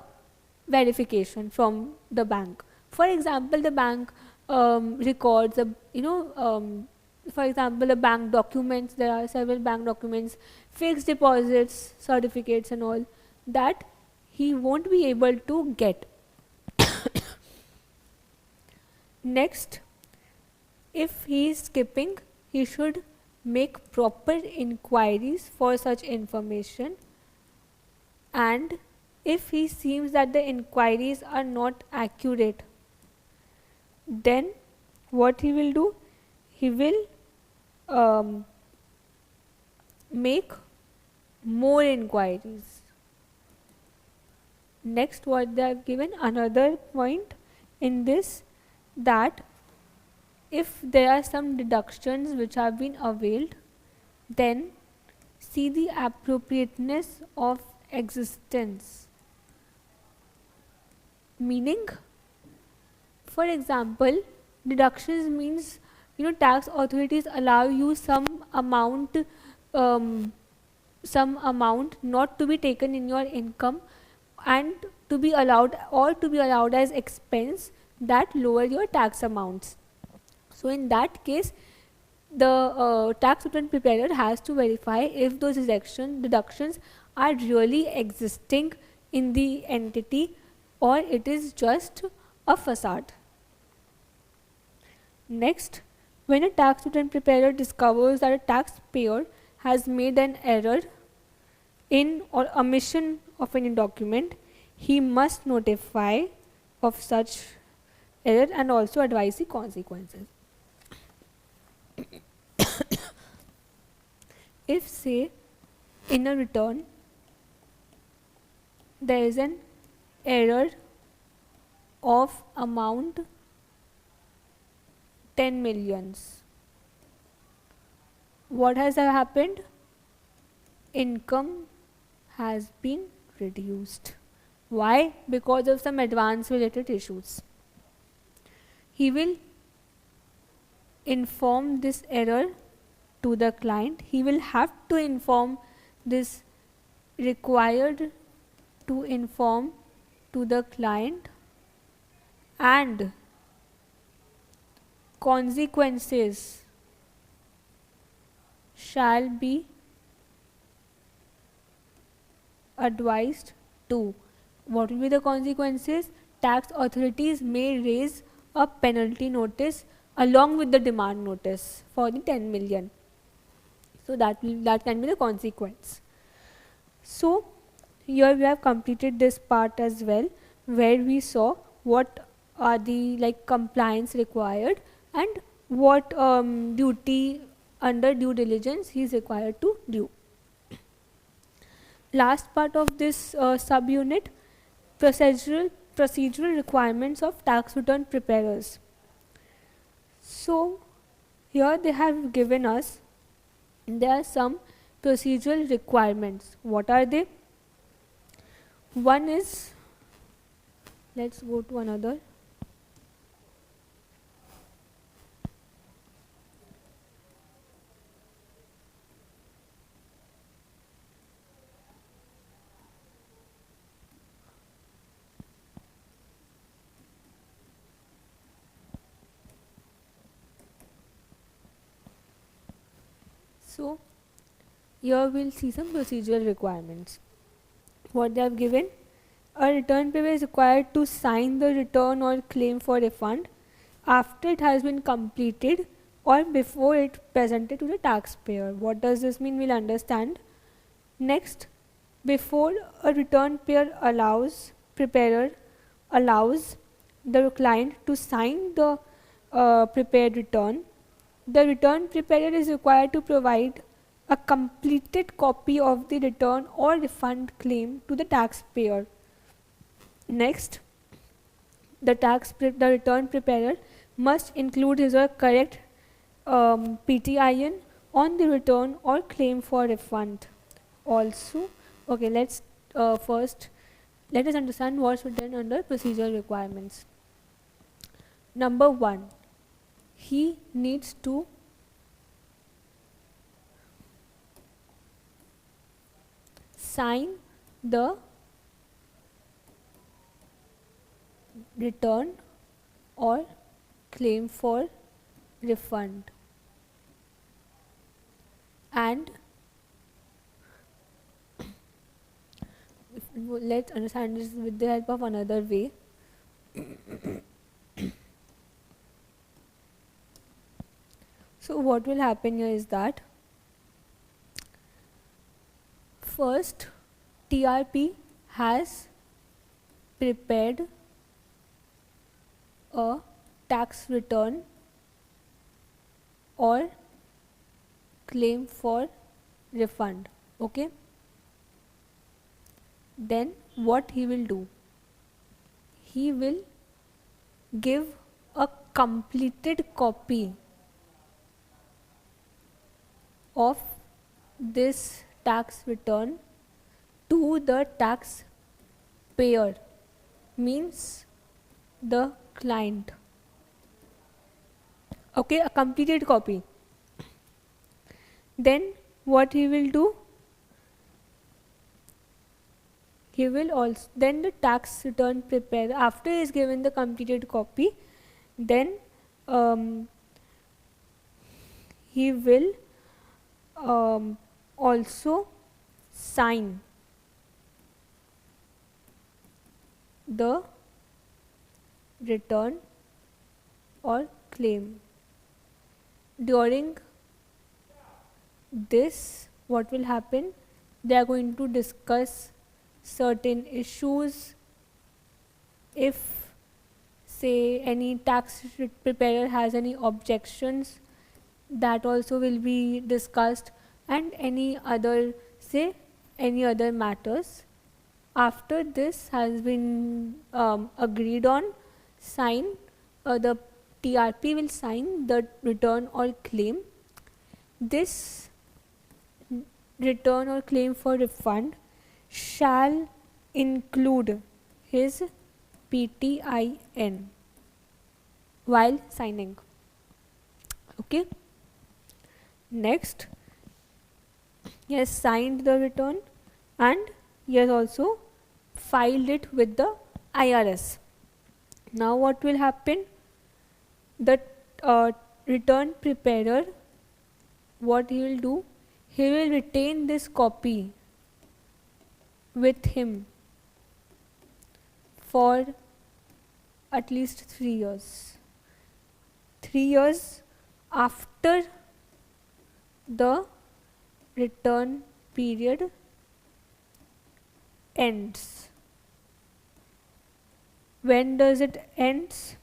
verification from the bank. For example, the bank records for example the bank documents, there are several bank documents, fixed deposits certificates and all, that he won't be able to get. Next, if he is skipping, he should make proper inquiries for such information, and if he seems that the inquiries are not accurate, then what he will do? He will make more inquiries. Next, what they have given, another point in this, that if there are some deductions which have been availed, then see the appropriateness of existence. Meaning, for example, deductions means tax authorities allow you some amount not to be taken in your income and to be allowed as expense that lower your tax amounts. So in that case, the tax return preparer has to verify if those deductions are really existing in the entity or it is just a facade. Next, when a tax return preparer discovers that a taxpayer has made an error in or omission of any document, he must notify of such error and also advise the consequences. If, say, in a return there is an error of amount 10 millions, what has happened? Income has been reduced. Why? Because of some advance related issues. He will inform this error to the client. He will have to inform this, required to inform to the client, and consequences shall be advised to. What will be the consequences? Tax authorities may raise a penalty notice along with the demand notice for the 10 million. So that can be the consequence. So here we have completed this part as well, where we saw what are the compliance required and what duty under due diligence he is required to do. Last part of this subunit, procedural procedural requirements of tax return preparers. So here they have given us, there are some procedural requirements. What are they? One is, let's go to another. So here we'll see some procedural requirements. What they have given: a return preparer is required to sign the return or claim for refund after it has been completed or before it presented to the taxpayer. What does this mean? We'll understand. Next, before a return preparer allows the client to sign the prepared return, the return preparer is required to provide a completed copy of the return or refund claim to the taxpayer. Next, the return preparer must include his or correct PTIN on the return or claim for refund. Also, okay, let's first let us understand what's written under procedural requirements. Number 1, he needs to sign the return or claim for refund, and let's understand this with the help of another way. So what will happen here is that first TRP has prepared a tax return or claim for refund. Okay. Then what he will do? He will give a completed copy of this tax return to the taxpayer, means the client. Okay, a completed copy. Then what he will do? He will also, then the tax return preparer, after he is given the completed copy, then he will also sign the return or claim. During this, what will happen? They are going to discuss certain issues. If, say, any tax preparer has any objections, that also will be discussed, and any other, say, any other matters. After this has been agreed on, the TRP will sign the return or claim. This return or claim for refund shall include his PTIN while signing. Okay. Next, he has signed the return and he has also filed it with the IRS. Now what will happen? The return preparer, what he will do? He will retain this copy with him for at least 3 years. 3 years after the return period ends. When does it ends?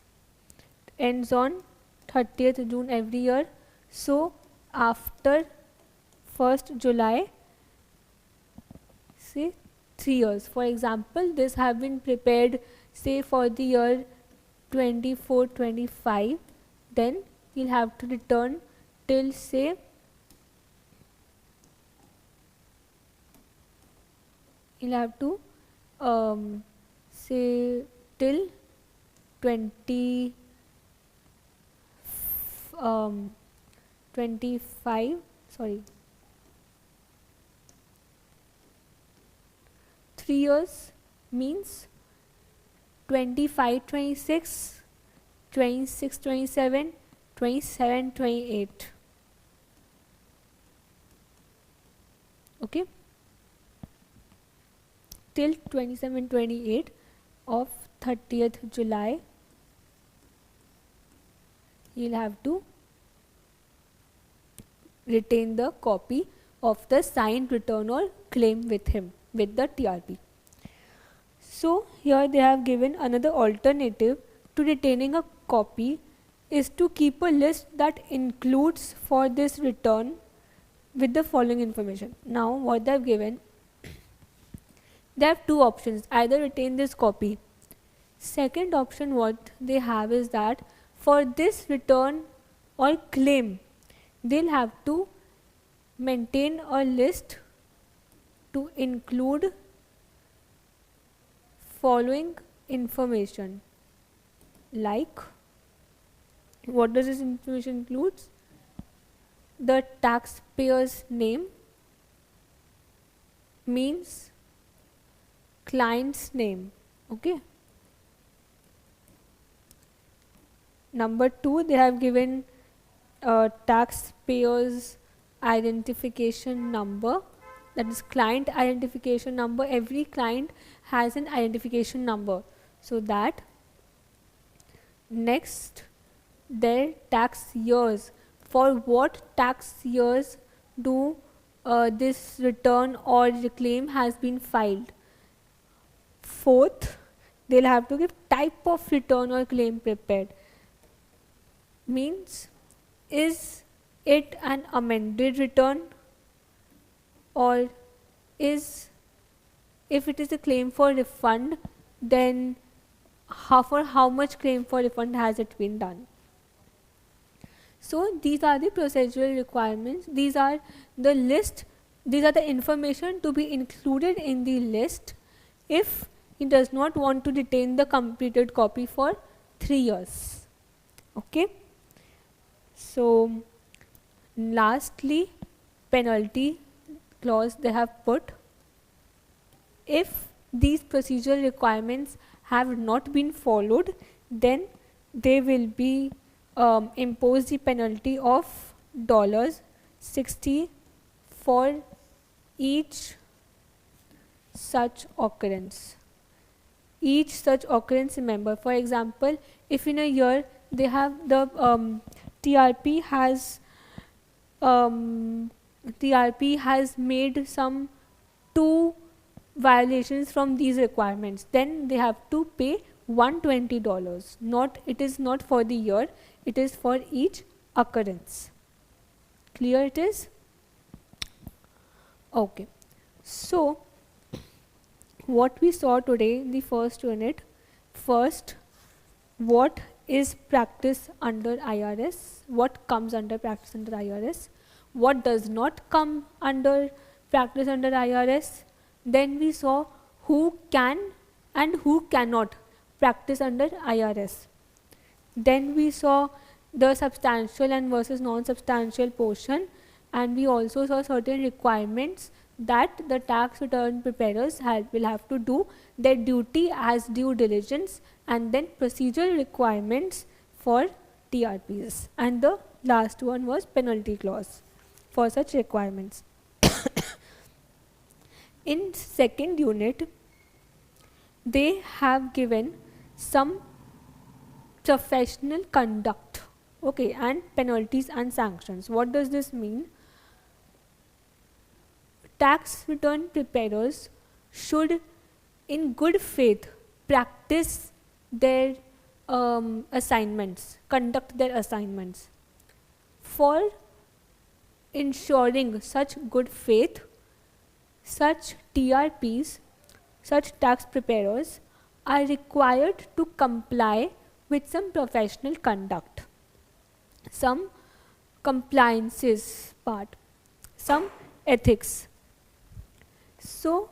It ends on 30th June every year. So after 1st July, say 3 years. For example, this have been prepared say for the year 24-25, then you'll have to return till say you'll have to say till 20 25 sorry 3 years means 25 26 26 27 27 28. Okay, till 27 28 of 30th July you'll have to retain the copy of the signed return or claim with him with the TRP. So here they have given another alternative to retaining a copy is to keep a list that includes for this return with the following information. Now what they have given, they have two options, either retain this copy. Second option what they have is that for this return or claim they'll have to maintain a list to include following information, like what does this information includes? The taxpayer's name, means client's name. Okay, number 2 they have given taxpayer's identification number, that is client identification number. Every client has an identification number, so that next their tax years, for what tax years do this return or claim has been filed. Fourth, they'll have to give type of return or claim prepared, means is it an amended return, or is, if it is a claim for refund, then for how much claim for refund has it been done. So these are the procedural requirements, these are the list, these are the information to be included in the list if he does not want to retain the completed copy for 3 years. Okay. So lastly, penalty clause they have put, if these procedural requirements have not been followed, then they will be impose the penalty of $60 for each such occurrence. Each such occurrence, remember, for example, if in a year they have the TRP has made some 2 violations from these requirements, then they have to pay $120. It is not for the year, it is for each occurrence. Clear it is? Okay. So what we saw today in the first unit, first, what is practice under IRS, what comes under practice under IRS, what does not come under practice under IRS. Then we saw who can and who cannot practice under IRS. Then we saw the substantial and versus non-substantial portion, and we also saw certain requirements that the tax return preparers will have to do their duty as due diligence, and then procedural requirements for TRPs, and the last one was penalty clause for such requirements. In second unit, they have given some professional conduct, okay, and penalties and sanctions. What does this mean? Tax return preparers should in good faith practice their assignments, conduct their assignments. For ensuring such good faith, such TRPs, such tax preparers are required to comply with some professional conduct, some compliances part, some ethics. So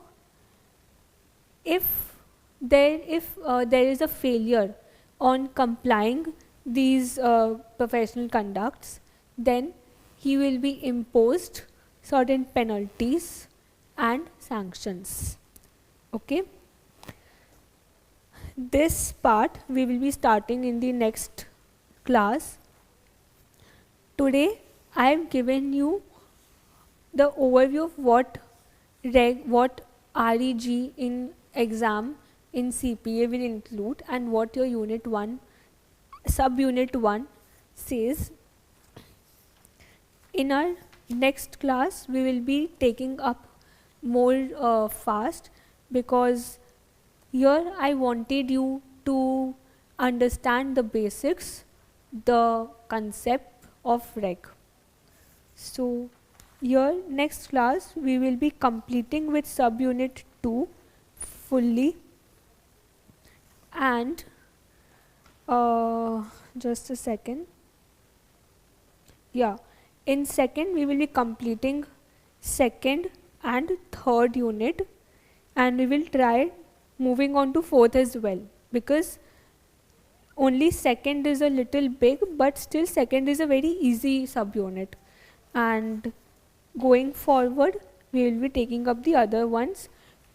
if there is a failure on complying these professional conducts, then he will be imposed certain penalties and sanctions. Okay, this part we will be starting in the next class. Today I have given you the overview of what REG in exam in CPA will include and what your unit 1 subunit 1 says. In our next class we will be taking up more fast, because here I wanted you to understand the basics, the concept of reg. So here next class we will be completing with subunit 2 fully, and just a second, yeah, in second we will be completing second and third unit, and we will try moving on to fourth as well, because only second is a little big, but still second is a very easy subunit, and going forward we will be taking up the other ones.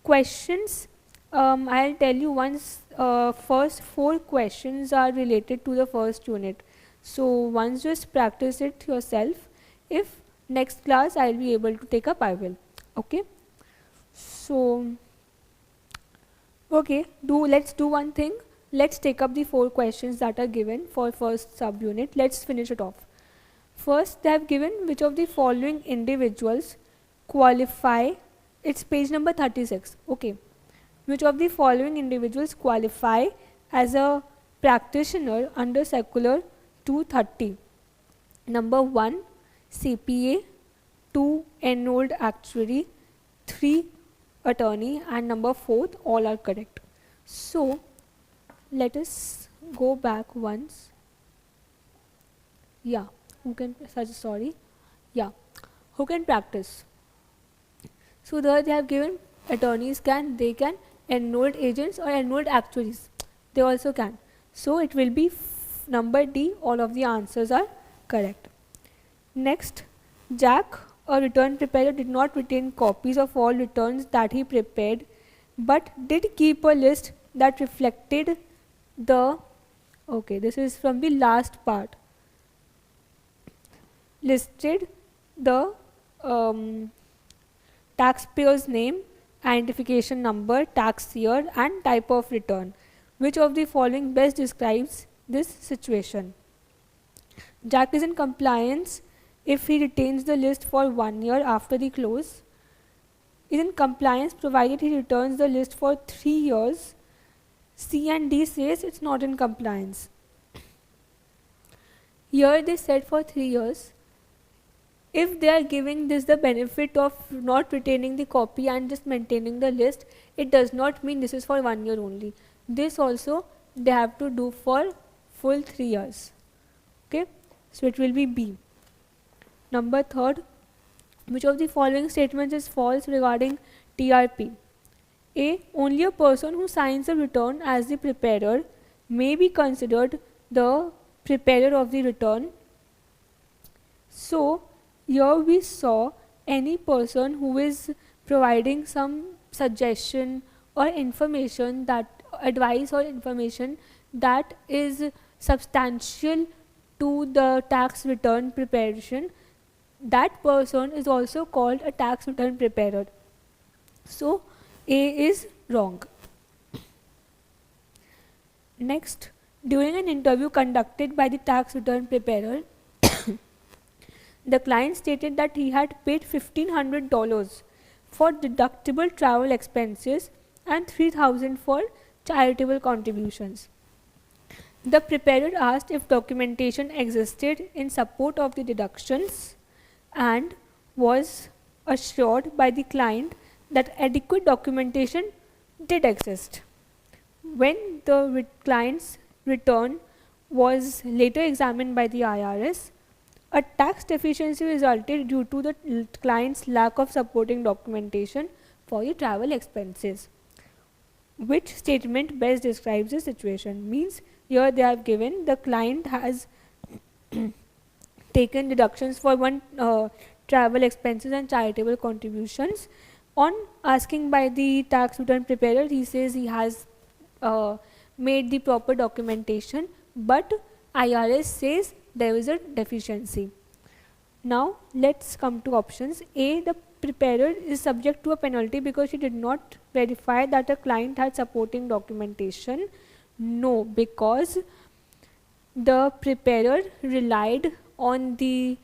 Questions, I'll tell you once, first 4 questions are related to the first unit, so once just practice it yourself. If next class I'll be able to take up, I will. Okay, so okay, let's do one thing. Let's take up the 4 questions that are given for first subunit. Let's finish it off. First, they have given which of the following individuals qualify. It's page number 36. Okay, which of the following individuals qualify as a practitioner under circular 230? Number 1, CPA, 2, enrolled actuary, 3, attorney, and number 4th, all are correct. So let us go back once. Yeah, who can who can practice? So there they have given attorneys they can, enrolled agents or enrolled actuaries, they also can. So it will be number D, all of the answers are correct. Next, Jack, a return preparer, did not retain copies of all returns that he prepared, but did keep a list that reflected the, okay, this is from the last part, listed the taxpayer's name, identification number, tax year, and type of return. Which of the following best describes this situation? Jack is in compliance if he retains the list for 1 year after the close. Is in compliance provided he returns the list for 3 years. C and D says it's not in compliance. Here they said for 3 years. If they are giving this the benefit of not retaining the copy and just maintaining the list, it does not mean this is for 1 year only. This also they have to do for full 3 years. Okay, so it will be B. Number 3rd, which of the following statements is false regarding TRP? A, only a person who signs a return as the preparer may be considered the preparer of the return. So here we saw any person who is providing some suggestion or information, that advice or information that is substantial to the tax return preparation, that person is also called a tax return preparer. So A is wrong. Next, during an interview conducted by the tax return preparer, the client stated that he had paid $1,500 for deductible travel expenses and $3,000 for charitable contributions. The preparer asked if documentation existed in support of the deductions and was assured by the client that adequate documentation did exist. When the client's return was later examined by the IRS, a tax deficiency resulted due to the client's lack of supporting documentation for the travel expenses. Which statement best describes the situation? Means here they have given the client has taken deductions for one travel expenses and charitable contributions. On asking by the tax return preparer, he says he has made the proper documentation, but IRS says there is a deficiency. Now let's come to options. A, the preparer is subject to a penalty because she did not verify that a client had supporting documentation. No, because the preparer relied on the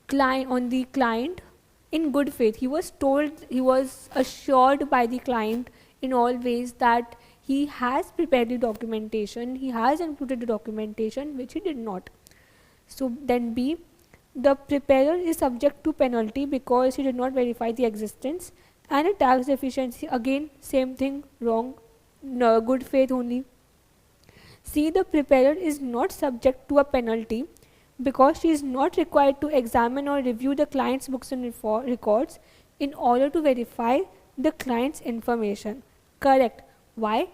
client in good faith. He was told, he was assured by the client in all ways that he has prepared the documentation, he has included the documentation, which he did not. So then B, the preparer is subject to penalty because he did not verify the existence, and a tax deficiency, again same thing, wrong, no, good faith only. C, the preparer is not subject to a penalty because she is not required to examine or review the client's books and records in order to verify the client's information. Correct. Why?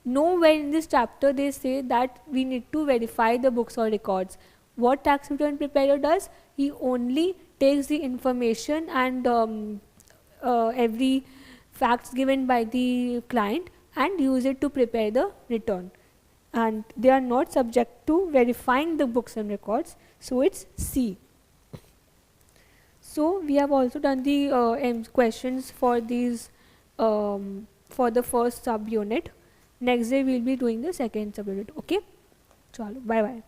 Nowhere in this chapter they say that we need to verify the books or records. What tax return preparer does? He only takes the information and every facts given by the client and use it to prepare the return, and they are not subject to verifying the books and records. So it's C. So we have also done the questions for these for the first subunit. Next day we will be doing the second subunit. Okay, chalo, bye bye.